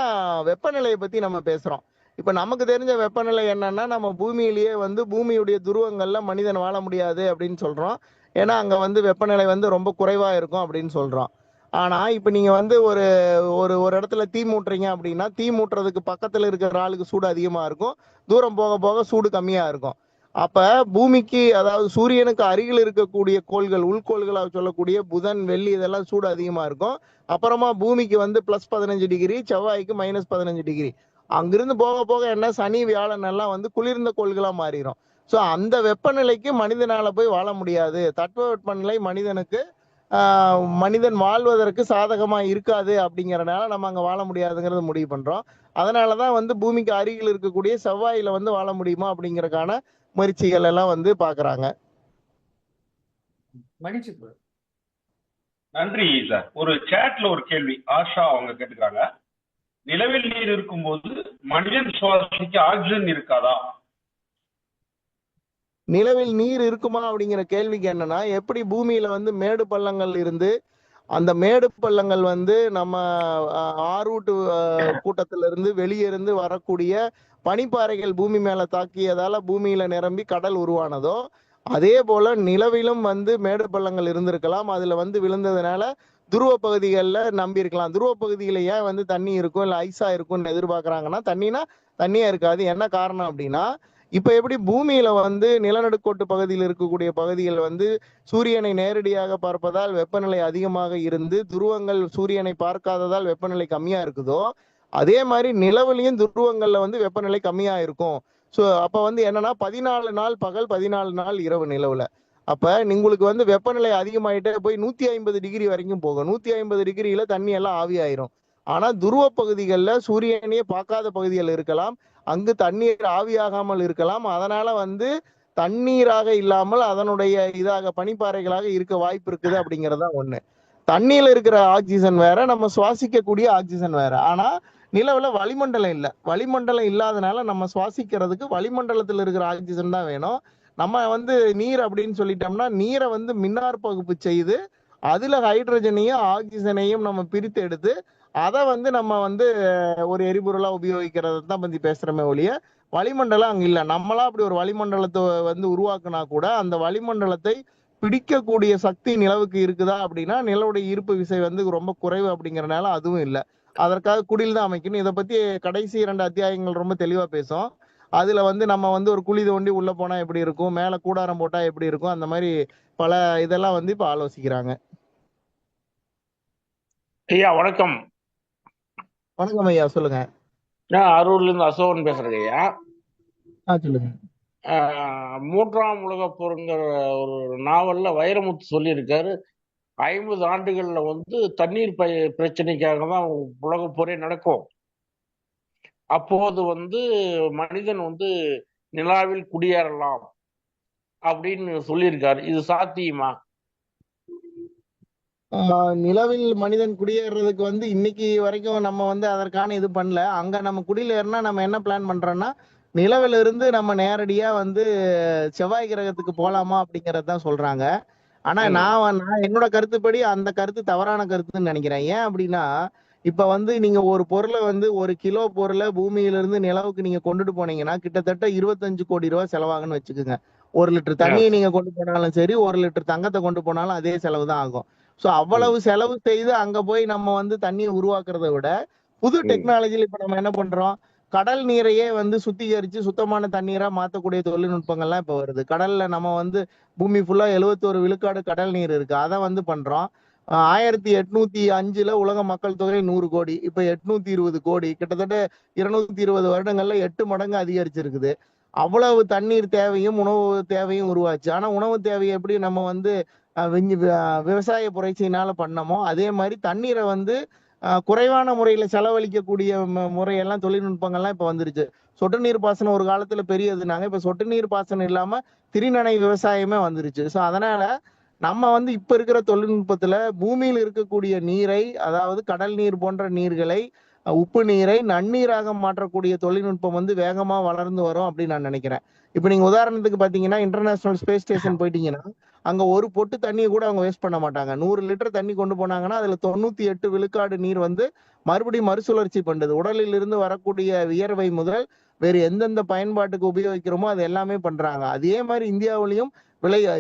வெப்பநிலையை பத்தி நம்ம பேசுறோம். இப்ப நமக்கு தெரிஞ்ச வெப்பநிலை என்னன்னா, நம்ம பூமியிலேயே வந்து பூமியுடைய துருவங்கள்ல மனிதன் வாழ முடியாது அப்படின்னு சொல்றோம். ஏன்னா அங்க வந்து வெப்பநிலை வந்து ரொம்ப குறைவா இருக்கும் அப்படின்னு சொல்றோம். ஆனா இப்ப நீங்க வந்து ஒரு ஒரு ஒரு இடத்துல தீ மூட்டுறீங்க அப்படின்னா, தீ மூட்டுறதுக்கு பக்கத்துல இருக்கிற ஆளுக்கு சூடு அதிகமா இருக்கும், தூரம் போக போக சூடு கம்மியா இருக்கும். அப்ப பூமிக்கு, அதாவது சூரியனுக்கு அருகில் இருக்கக்கூடிய கோள்கள், உள்கோள்களாக சொல்லக்கூடிய புதன், வெள்ளி இதெல்லாம் சூடு அதிகமா இருக்கும். அப்புறமா பூமிக்கு வந்து +15 டிகிரி, செவ்வாய்க்கு -15 டிகிரி. அங்கிருந்து போக போக என்ன, சனி வியாழன் எல்லாம் வந்து குளிர்ந்த கோள்களா மாறிடும். ஸோ அந்த வெப்பநிலைக்கு மனிதனால போய் வாழ முடியாது. தட்பவெப்பநிலை மனிதனுக்கு மனிதன் வாழ்வதற்கு சாதகமா இருக்காது அப்படிங்கறதுனால நம்ம அங்க வாழ முடியாதுங்கிறது முடிவு பண்றோம். அதனாலதான் வந்து பூமிக்கு அருகில் இருக்கக்கூடிய செவ்வாயில வந்து வாழ முடியுமா அப்படிங்கறதுக்கான முயற்சிகள் எல்லாம் வந்து பாக்குறாங்க. மகிழ்ச்சி. நன்றி சார். ஒரு சேட்ல ஒரு கேள்வி ஆஷா அவங்க கேட்டுக்கிறாங்க, நிலவில் நீர் இருக்கும்போது மனிதன் சுவாசிக்க ஆக்சிஜன் இருக்காதா? நிலவில் நீர் இருக்குமா அப்படிங்கிற கேள்விக்கு என்னன்னா, எப்படி பூமியில வந்து மேடு பள்ளங்கள் இருந்து அந்த மேடு பள்ளங்கள் வந்து நம்ம ஆரூட்டு கூட்டத்துல இருந்து வெளியே இருந்து வரக்கூடிய பனிப்பாறைகள் பூமி மேல தாக்கியதால பூமியில நிரம்பி கடல் உருவானதோ, அதே போல நிலவிலும் வந்து மேடு பள்ளங்கள் இருந்திருக்கலாம். அதுல வந்து விழுந்ததுனால துருவ பகுதிகளில் நம்பி இருக்கலாம். துருவ பகுதியில ஏன் வந்து தண்ணி இருக்கும் இல்லை ஐஸா இருக்கும்னு எதிர்பார்க்கறாங்கன்னா, தண்ணியா இருக்காது. என்ன காரணம் அப்படின்னா, இப்ப எப்படி பூமியில வந்து நிலநடுக்கோட்டு பகுதியில் இருக்கக்கூடிய பகுதிகள் வந்து சூரியனை நேரடியாக பார்ப்பதால் வெப்பநிலை அதிகமாக இருந்து, துருவங்கள் சூரியனை பார்க்காததால் வெப்பநிலை கம்மியா இருக்குதோ, அதே மாதிரி நிலவுலையும் துருவங்கள்ல வந்து வெப்பநிலை கம்மியா இருக்கும். ஸோ அப்ப வந்து என்னன்னா 14 நாள் பகல், 14 நாள் இரவு நிலவுல. அப்ப உங்களுக்கு வந்து வெப்பநிலை அதிகமாயிட்டே போய் 150 டிகிரி வரைக்கும் போகும். 150 டிகிரியில தண்ணி எல்லாம் ஆவியாயிரும். ஆனா துருவ பகுதிகளில் சூரியனையே பார்க்காத பகுதிகள் இருக்கலாம், அங்கு தண்ணீர் ஆவியாகாமல் இருக்கலாம். அதனால வந்து தண்ணீராக இல்லாமல் அதனுடைய இதாக பனிப்பாறைகளாக இருக்க வாய்ப்பு இருக்குது அப்படிங்கறதா ஒண்ணு. தண்ணியில இருக்கிற ஆக்சிஜன் வேற, நம்ம சுவாசிக்கக்கூடிய ஆக்சிஜன் வேற. ஆனா நிலவுல வளிமண்டலம் இல்லை. வளிமண்டலம் இல்லாதனால நம்ம சுவாசிக்கிறதுக்கு வளிமண்டலத்தில் இருக்கிற ஆக்சிஜன் தான் வேணும். நம்ம வந்து நீர் அப்படின்னு சொல்லிட்டோம்னா, நீரை வந்து மின்னார் பகுப்பு செய்து அதுல ஹைட்ரஜனையும் ஆக்சிஜனையும் நம்ம பிரித்து எடுத்து அதை வந்து நம்ம வந்து ஒரு எரிபொருளா உபயோகிக்கிறத தான் பத்தி பேசுறோமே ஒழிய வளிமண்டலம் அங்க இல்ல. நம்மளா அப்படி ஒரு வளிமண்டலத்தை வந்து உருவாக்குனா கூட அந்த வளிமண்டலத்தை பிடிக்கக்கூடிய சக்தி நிலவுக்கு இருக்குதா அப்படின்னா நிலவுடைய ஈர்ப்பு விசை வந்து ரொம்ப குறைவு அப்படிங்கறனால அதுவும் இல்லை. அதற்காக குடில் தான் அமைக்கணும். இதை பத்தி கடைசி 2 அத்தியாயங்கள் ரொம்ப தெளிவா பேசும். அதுல வந்து நம்ம வந்து ஒரு குழி தோண்டி உள்ள போனா எப்படி இருக்கும், மேல கூடாரம் போட்டா எப்படி இருக்கும், அந்த மாதிரி பல இதெல்லாம் வந்து இப்ப ஆலோசிக்கிறாங்க. ஐயா வணக்கம். வணக்கம் ஐயா, சொல்லுங்க. நான் அரூர்ல இருந்து அசோகன் பேசுறேங்க ஐயா. சொல்லுங்க. 3ஆம் உலகப் போருங்கிற ஒரு நாவல்ல வைரமுத்து சொல்லியிருக்காரு, 50 ஆண்டுகள்ல வந்து தண்ணீர் பிரச்சனைக்காக தான் உலகப் போரே நடக்கும். அப்போது வந்து மனிதன் வந்து நிலாவில் குடியேறலாம் அப்படின்னு சொல்லியிருக்காரு. இது சாத்தியமா? நிலவில் மனிதன் குடியேறதுக்கு வந்து இன்னைக்கு வரைக்கும் நம்ம வந்து அதற்கான இது பண்ணல. அங்க நம்ம குடியேறினா நம்ம என்ன பிளான் பண்றோம்னா நிலவில இருந்து நம்ம நேரடியா வந்து செவ்வாய் கிரகத்துக்கு போலாமா அப்படிங்கறதுதான் சொல்றாங்க. ஆனா நான் என்னோட கருத்துப்படி அந்த கருத்து தவறான கருத்துன்னு நினைக்கிறேன். ஏன் அப்படின்னா இப்ப வந்து நீங்க ஒரு பொருளை வந்து 1 கிலோ பொருளை பூமியிலிருந்து நிலவுக்கு நீங்க கொண்டுட்டு போனீங்கன்னா கிட்டத்தட்ட 25 கோடி ரூபாய் செலவாகுன்னு வச்சுக்கோங்க. 1 லிட்டர் தண்ணியை நீங்க கொண்டு போனாலும் சரி, 1 லிட்டர் தங்கத்தை கொண்டு போனாலும் அதே செலவு தான் ஆகும். ஸோ அவ்வளவு செலவு செய்து அங்க போய் நம்ம வந்து தண்ணியை உருவாக்குறத விட புது டெக்னாலஜியில் இப்ப நம்ம என்ன பண்றோம், கடல் நீரையே வந்து சுத்திகரிச்சு சுத்தமான தண்ணீரா மாத்தக்கூடிய தொழில்நுட்பங்கள்லாம் இப்ப வருது. கடல்ல நம்ம வந்து பூமி ஃபுல்லா 71 விழுக்காடு கடல் நீர் இருக்கு, அதை வந்து பண்றோம். 1805 உலக மக்கள் தொகை 100 கோடி, இப்ப 820 கோடி, கிட்டத்தட்ட 220 வருடங்கள்ல 8 மடங்கு அதிகரிச்சிருக்குது. அவ்வளவு தண்ணீர் தேவையும் உணவு தேவையும் உருவாச்சு. ஆனா உணவு தேவையை எப்படி நம்ம வந்து விவசாய புரட்சியினால பண்ணமோ அதே மாதிரி தண்ணீரை வந்து குறைவான முறையில செலவழிக்கக்கூடிய முறையெல்லாம் தொழில்நுட்பங்கள்லாம் இப்ப வந்துருச்சு. சொட்டு நீர் பாசனம் ஒரு காலத்துல பெரியதுனாங்க, இப்ப சொட்டு நீர் பாசனம் இல்லாம திரிநடை விவசாயமே வந்துருச்சு. ஸோ அதனால நம்ம வந்து இப்ப இருக்கிற தொழில்நுட்பத்துல பூமியில் இருக்கக்கூடிய நீரை, அதாவது கடல் நீர் போன்ற நீர்களை, உப்பு நீரை நன்னீராக மாற்றக்கூடிய தொழில்நுட்பம் வந்து வேகமா வளர்ந்து வரும் அப்படின்னு நான் நினைக்கிறேன். இப்ப நீங்க உதாரணத்துக்கு பாத்தீங்கன்னா இன்டர்நேஷனல் ஸ்பேஸ் ஸ்டேஷன் போயிட்டீங்கன்னா அங்க ஒரு பொட்டு தண்ணியை கூட அவங்க வேஸ்ட் பண்ண மாட்டாங்க. 100 லிட்டர் தண்ணி கொண்டு போனாங்கன்னா அதுல 98 விழுக்காடு நீர் வந்து மறுபடியும் மறுசுழற்சி பண்ணுது. உடலில் இருந்து வரக்கூடிய வியர்வை முதல் வேறு எந்தெந்த பயன்பாட்டுக்கு உபயோகிக்கிறோமோ அது எல்லாமே பண்றாங்க. அதே மாதிரி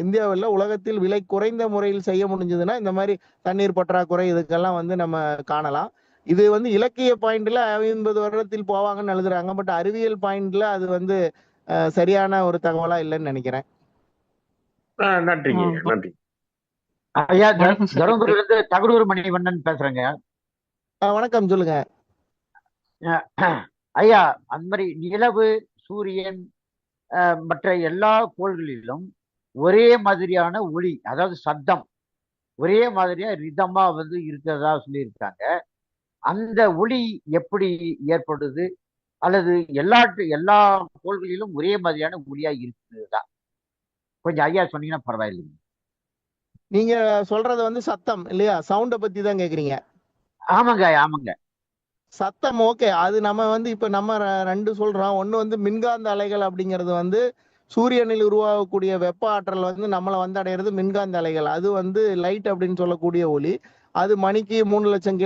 இந்தியாவில் உலகத்தில் விலை குறைந்த முறையில் செய்ய முடிஞ்சதுன்னா இந்த மாதிரி தண்ணீர் பற்றாக்குறை இதுக்கெல்லாம் வந்து நம்ம காணலாம். இது வந்து இலக்கிய பாயிண்ட்ல 50 வருடத்தில் போவாங்கன்னு எழுதுறாங்க. பட் அறிவியல் பாயிண்ட்ல அது வந்து சரியான ஒரு தகவலா இல்லைன்னு நினைக்கிறேன். நன்றி நன்றி ஐயா. தருமபுரியிலிருந்து தகடூர் மணிவண்ணன் பேசுறேங்க. வணக்கம், சொல்லுங்க ஐயா. அந்த மாதிரி நிலவு, சூரியன் மற்ற எல்லா கோள்களிலும் ஒரே மாதிரியான ஒளி, அதாவது சத்தம் ஒரே மாதிரியா ரிதமா வந்து இருக்கிறதா சொல்லியிருக்காங்க. அந்த ஒளி எப்படி ஏற்படுது, அல்லது எல்லா கோள்களிலும் ஒரே மாதிரியான ஒளியா இருக்குதுதான்? கொஞ்சம் ஐயா சொன்னீங்கன்னா பரவாயில்லைங்க. நீங்க சொல்றது வந்து சத்தம் இல்லையா, சவுண்ட பத்தி தான் கேக்குறீங்க? ஆமாங்க ஆமாங்க. சத்தம் ஓகே. அது நம்ம வந்து இப்ப நம்ம 2 சொல்றோம். ஒண்ணு வந்து மின்காந்த அலைகள் அப்படிங்கிறது வந்து சூரியனில் உருவாகக்கூடிய வெப்ப ஆற்றல் வந்து நம்மளை வந்து அடையிறது மின்காந்த அலைகள். அது வந்து லைட் அப்படின்னு சொல்லக்கூடிய ஒளி. அது மணிக்கு 3 லட்சம்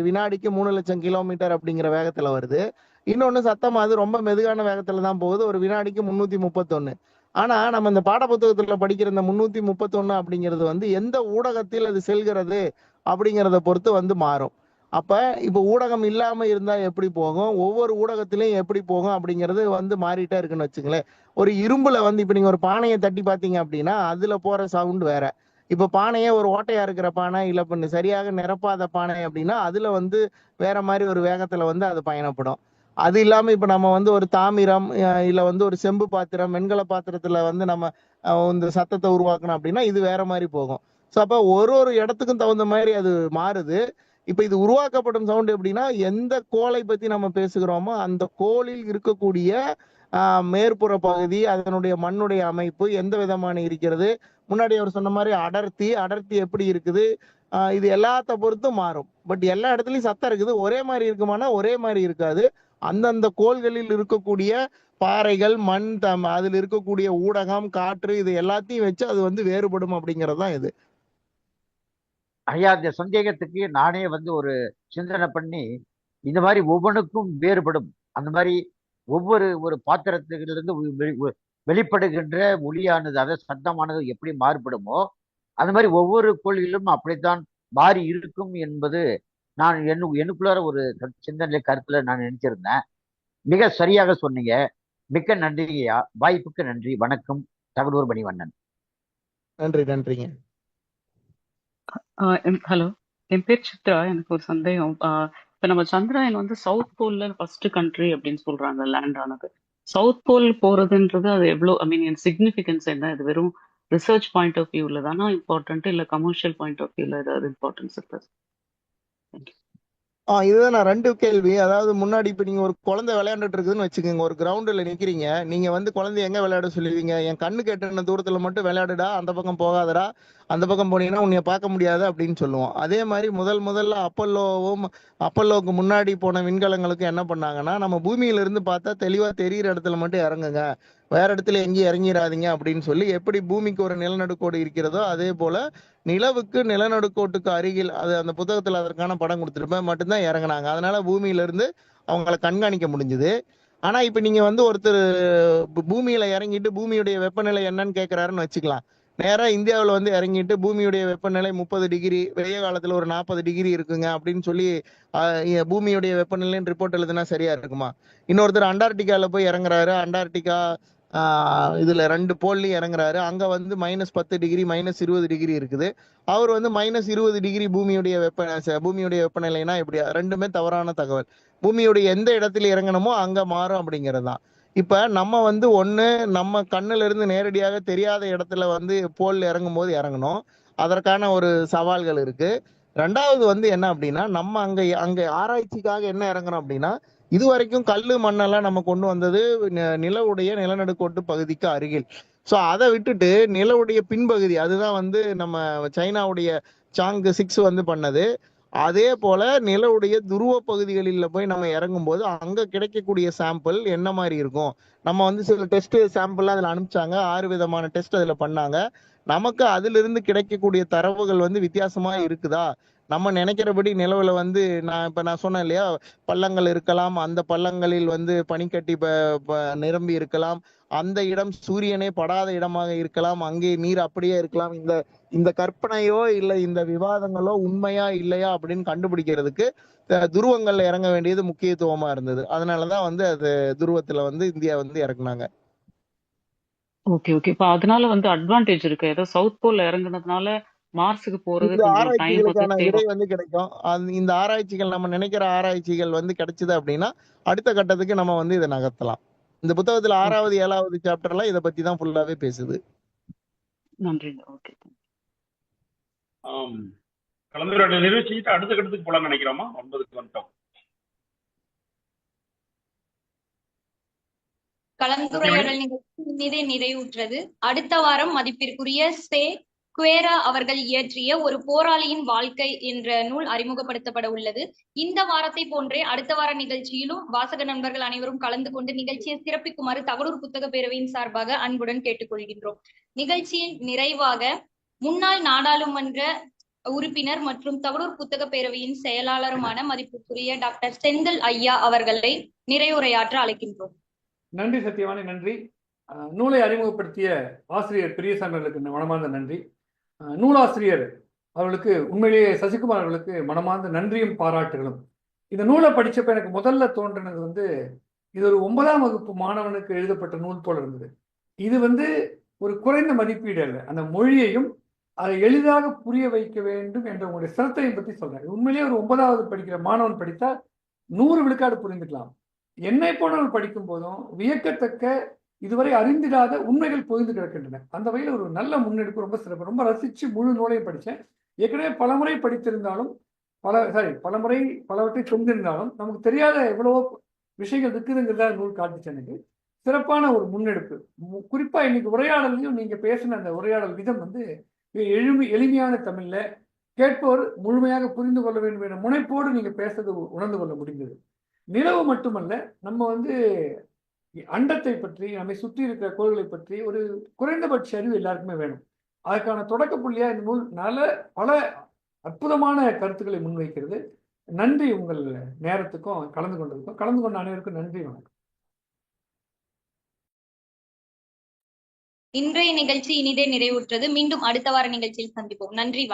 வினாடிக்கு 3 லட்சம் கிலோமீட்டர் அப்படிங்கிற வேகத்துல வருது. இன்னொன்னு சத்தம், அது ரொம்ப மெதுவான வேகத்துல தான் போகுது, ஒரு வினாடிக்கு 331. ஆனா நம்ம இந்த பாட புத்தகத்துல படிக்கிற இந்த 331 அப்படிங்கிறது வந்து எந்த ஊடகத்தில் அது செல்கிறது அப்படிங்கிறத பொறுத்து வந்து மாறும். அப்ப இப்ப ஊடகம் இல்லாம இருந்தா எப்படி போகும், ஒவ்வொரு ஊடகத்திலையும் எப்படி போகும் அப்படிங்கிறது வந்து மாறிட்டே இருக்குன்னு வச்சுங்களேன். ஒரு இரும்புல வந்து இப்ப நீங்க ஒரு பானையை தட்டி பாத்தீங்க அப்படின்னா அதுல போற சவுண்ட் வேற. இப்ப பானையே ஒரு ஓட்டையா இருக்கிற பானை, இல்ல பண்ணு சரியாக நிரப்பாத பானை அப்படின்னா அதுல வந்து வேற மாதிரி ஒரு வேகத்துல வந்து அது பயணப்படும். அது இல்லாம இப்ப நம்ம வந்து ஒரு தாமிரம் இல்ல வந்து ஒரு செம்பு பாத்திரம், வெண்கல பாத்திரத்துல வந்து நம்ம இந்த சத்தத்தை உருவாக்கணும் அப்படின்னா இது வேற மாதிரி போகும். ஸோ அப்ப ஒரு இடத்துக்கும் தகுந்த மாதிரி அது மாறுது. இப்ப இது உருவாக்கப்படும் சவுண்ட் எப்படின்னா எந்த கோளை பத்தி நம்ம பேசுகிறோமோ அந்த கோளில் இருக்கக்கூடிய மேற்புற பகுதி, அதனுடைய மண்ணுடைய அமைப்பு எந்த விதமான இருக்கிறது, முன்னாடி அவர் சொன்ன மாதிரி அடர்த்தி எப்படி இருக்குது, இது எல்லாத்த பொறுத்தும் மாறும். பட் எல்லா இடத்துலயும் சத்தம் இருக்குது, ஒரே மாதிரி இருக்குமானா ஒரே மாதிரி இருக்காது. அந்தந்த கோள்களில் இருக்கக்கூடிய பாறைகள், மண், அதில் இருக்கக்கூடிய ஊடகம், காற்று, இது எல்லாத்தையும் வச்சு அது வந்து வேறுபடும் அப்படிங்கிறது தான் இது. ஐயா இந்த சந்தேகத்துக்கு நானே வந்து ஒரு சிந்தனை பண்ணி இந்த மாதிரி ஒவ்வொன்றுக்கும் வேறுபடும். அந்த மாதிரி ஒவ்வொரு ஒரு பாத்திரத்திலிருந்து வெளிப்படுகின்ற ஒளியானது, அதாவது சத்தமானது எப்படி மாறுபடுமோ அந்த மாதிரி ஒவ்வொரு கோள்களிலும் அப்படித்தான் மாறி இருக்கும் என்பது நான் எனக்குள்ளார ஒரு சிந்தனை கருத்துல நான் நினைச்சிருந்தேன். மிக சரியாக சொன்னீங்க. மிக்க நன்றிங்கய்யா. வாய்ப்புக்கு நன்றி. வணக்கம். தகடூர் மணிவண்ணன். நன்றிங்க. ஹலோ, என் பேர் சித்ரா. எனக்கு ஒரு சந்தேகம். இப்ப நம்ம சந்திராயன் வந்து சவுத் போல்ல ஃபர்ஸ்ட் கண்ட்ரி அப்படின்னு சொல்றாங்க லேண்ட் ஆனது. சவுத் போல் போறதுன்றது அது எவ்வளோ, ஐ மீன் சிக்னிஃபிகன்ஸ் என்ன? இது வெறும் ரிசர்ச் பாயிண்ட் ஆஃப் வியூல தானா இம்பார்ட்டன்ட், இல்ல கமர்ஷியல் பாயிண்ட் ஆஃப் வியூல ஏதாவது இம்பார்ட்டன்ஸ் இருக்கு? இதுதான் நான் 2 கேள்வி. அதாவது முன்னாடி இப்ப நீங்க ஒரு குழந்தை விளையாண்டுட்டு இருக்குதுன்னு வச்சுக்கோங்க. ஒரு கிரவுண்டுல நிக்கிறீங்க. நீங்க வந்து குழந்தைய எங்க விளையாட சொல்லுவீங்க? என் கண்ணு கெட்டின தூரத்துல மட்டும் விளையாடுடா, அந்த பக்கம் போகாதடா, அந்த பக்கம் போனீங்கன்னா உன்னைய பார்க்க முடியாது அப்படின்னு சொல்லுவோம். அதே மாதிரி முதல்ல அப்பல்லோவுக்கு முன்னாடி போன விண்கலங்களுக்கு என்ன பண்ணாங்கன்னா, நம்ம பூமியில இருந்து பார்த்தா தெளிவா தெரியிற இடத்துல மட்டும் இறங்குங்க, வேற இடத்துல எங்கேயும் இறங்கிடாதீங்க அப்படின்னு சொல்லி, எப்படி பூமிக்கு ஒரு நிலநடுக்கோடு இருக்கிறதோ அதே போல நிலவுக்கு நிலநடுக்கோட்டுக்கு அருகில், அது அந்த புத்தகத்துல அதற்கான படம் கொடுத்துருப்பேன், மட்டும்தான் இறங்குனாங்க. அதனால பூமியில இருந்து அவங்கள கண்காணிக்க முடிஞ்சுது. ஆனா இப்ப நீங்க வந்து ஒருத்தர் பூமியில இறங்கிட்டு பூமியுடைய வெப்பநிலை என்னன்னு கேட்கிறாருன்னு வச்சுக்கலாம். நேரா இந்தியாவில் வந்து இறங்கிட்டு பூமியுடைய வெப்பநிலை 30 டிகிரி, வெய்ய காலத்துல ஒரு 40 டிகிரி இருக்குங்க அப்படின்னு சொல்லி பூமியுடைய வெப்பநிலைன்னு ரிப்போர்ட் எழுதுனா சரியா இருக்குமா? இன்னொருத்தர் அண்டார்டிகால போய் இறங்குறாரு. அண்டார்டிகா இதுல 2 போல்லையும் இறங்குறாரு. அங்க வந்து -10 டிகிரி, -20 டிகிரி இருக்குது. அவர் வந்து -20 டிகிரி பூமியுடைய வெப்பநிலைனா எப்படி? ரெண்டுமே தவறான தகவல். பூமியுடைய எந்த இடத்துல இறங்கணுமோ அங்க மாறும் அப்படிங்கிறது தான். இப்ப நம்ம வந்து ஒண்ணு நம்ம கண்ணுல இருந்து நேரடியாக தெரியாத இடத்துல வந்து போல்ல இறங்கும் போது இறங்கணும். அதற்கான ஒரு சவால்கள் இருக்கு. 2வது வந்து என்ன அப்படின்னா, நம்ம அங்க ஆராய்ச்சிக்காக என்ன இறங்குறோம் அப்படின்னா, இதுவரைக்கும் கல்லு மண்ணெல்லாம் நம்ம கொண்டு வந்தது நிலவுடைய நிலநடுக்கோட்டு பகுதிக்கு அருகில். ஸோ அதை விட்டுட்டு நிலவுடைய பின்பகுதி, அதுதான் வந்து நம்ம சைனாவுடைய சாங் 6 வந்து பண்ணது. அதே போல நிலவுடைய துருவ பகுதிகளில் போய் நம்ம இறங்கும் போது அங்க கிடைக்கக்கூடிய சாம்பிள் என்ன மாதிரி இருக்கும்? நம்ம வந்து சில டெஸ்ட் சாம்பிள் அதுல அனுப்பிச்சாங்க. 6 விதமான டெஸ்ட் அதுல பண்ணாங்க. நமக்கு அதுல இருந்து கிடைக்கக்கூடிய தரவுகள் வந்து வித்தியாசமா இருக்குதா? நம்ம நினைக்கிறபடி நிலவுல வந்து நான் சொன்னேன் இல்லையா, பள்ளங்கள் இருக்கலாம், அந்த பள்ளங்களில் வந்து பனிக்கட்டி நிரம்பி இருக்கலாம், அந்த இடம் சூரியனே படாத இடமாக இருக்கலாம், அங்கே நீர் அப்படியே இருக்கலாம். இந்த கற்பனையோ இல்ல இந்த விவாதங்களோ உண்மையா இல்லையா அப்படின்னு கண்டுபிடிக்கிறதுக்கு துருவங்கள்ல இறங்க வேண்டியது முக்கியத்துவமா இருந்தது. அதனாலதான் வந்து அது துருவத்துல வந்து இந்தியா வந்து இறக்குனாங்க. Okay okay. இப்ப அதனால வந்து அட்வான்டேஜ் இருக்கு. ஏதோ சவுத் போல்ல இறங்குனதுனால மார்ஸுக்கு போறது இந்த கொஞ்சம் டைம் வந்து ஆராய்ச்சிகளுக்கான தேவை. விடை வந்து கிடைக்கும். இந்த ஆராய்ச்சிகள் நம்ம நினைக்கிற ஆராய்ச்சிகள் வந்து கிடைச்சது அப்படின்னா அடுத்த கட்டத்துக்கு நம்ம வந்து இதை நகர்த்தலாம். இந்த புத்தகத்துல 6வது 7வது சாப்டர்லாம் இதை பத்தி தான் ஃபுல்லாவே பேசுது. நன்றிங்க. ஓகே. கலந்துரையாடலை நிறைவு செஞ்சுட்டு அடுத்த கட்டத்துக்கு போலாம்னு நினைக்கிறோமா? 9க்கு வந்துட்டோம். கலந்துரையாடல் நிகழ்ச்சி இனிதே நிறைவுற்றது. அடுத்த வாரம் மதிப்பிற்குரிய குவேரா அவர்கள் இயற்றிய ஒரு போராளியின் வாழ்க்கை என்ற நூல் அறிமுகப்படுத்தப்பட உள்ளது. இந்த வாரத்தை போன்றே அடுத்த வார நிகழ்ச்சியிலும் வாசக நண்பர்கள் அனைவரும் கலந்து கொண்டு நிகழ்ச்சியை சிறப்பிக்குமாறு தகடூர் புத்தக பேரவையின் சார்பாக அன்புடன் கேட்டுக்கொள்கின்றோம். நிகழ்ச்சியின் நிறைவாக முன்னாள் நாடாளுமன்ற உறுப்பினர் மற்றும் தகடூர் புத்தக பேரவையின் செயலாளருமான மதிப்பிற்குரிய டாக்டர் செந்தில் ஐயா அவர்களை நிறைவுரையாற்ற அழைக்கின்றோம். நன்றி சத்யவாணி, நன்றி. நூலை அறிமுகப்படுத்திய ஆசிரியர் பெரியசாமி அவர்களுக்கு மனமார்ந்த நன்றி. நூலாசிரியர் அவர்களுக்கு உண்மையிலேயே சசிகுமார் அவர்களுக்கு மனமார்ந்த நன்றியும் பாராட்டுகளும். இந்த நூலை படிச்சப்ப எனக்கு முதல்ல தோன்றினது வந்து இது ஒரு 9ஆம் வகுப்பு மாணவனுக்கு எழுதப்பட்ட நூல் போல இருந்தது. இது வந்து ஒரு குறைந்த மதிப்பீடு அல்ல, அந்த மொழியையும் அதை எளிதாக புரிய வைக்க வேண்டும் என்ற உங்களுடைய சிரத்தையை பற்றி சொல்றேன். உண்மையிலேயே ஒரு 9வது படிக்கிற மாணவன் படித்தா 100 விழுக்காடு புரிந்துக்கலாம். என்னை போனவர்கள் படிக்கும் போதும் வியக்கத்தக்க இதுவரை அறிந்திடாத உண்மைகள் பொய்ந்து கிடக்கின்றன. அந்த வகையில் ஒரு நல்ல முன்னெடுப்பு, ரொம்ப சிறப்பு. ரொம்ப ரசிச்சு முழு நூலையும் படித்தேன். ஏற்கனவே பலமுறை படித்திருந்தாலும் பலமுறை பலவற்றை சொல்லியிருந்தாலும் நமக்கு தெரியாத எவ்வளவோ விஷயங்கள் இருக்குதுங்கிறதா நூல் காட்டுச்சு எனக்கு. சிறப்பான ஒரு முன்னெடுப்பு. குறிப்பா இன்னைக்கு உரையாடலையும் நீங்க பேசின அந்த உரையாடல் விதம் வந்து எளிமையான தமிழ்ல கேட்பவர் முழுமையாக புரிந்து கொள்ள வேண்டும் என்ற முனைப்போடு நீங்க பேசுறது உணர்ந்து கொள்ள முடிந்தது. நிலவு மட்டுமல்ல, நம்ம வந்து அண்டத்தை பற்றி, நம்மை சுற்றி இருக்கிற கோள்களை பற்றி ஒரு குறைந்தபட்ச அறிவு எல்லாருக்குமே வேணும். அதுக்கான தொடக்க புள்ளியா இந்த நூல் பல அற்புதமான கருத்துக்களை முன்வைக்கிறது. நன்றி உங்கள் நேரத்துக்கும் கலந்து கொண்ட அனைவருக்கும் நன்றி. வணக்கம். இன்றைய நிகழ்ச்சி இனிதே நிறைவுற்றது. மீண்டும் அடுத்த வார நிகழ்ச்சியில் சந்திப்போம். நன்றி.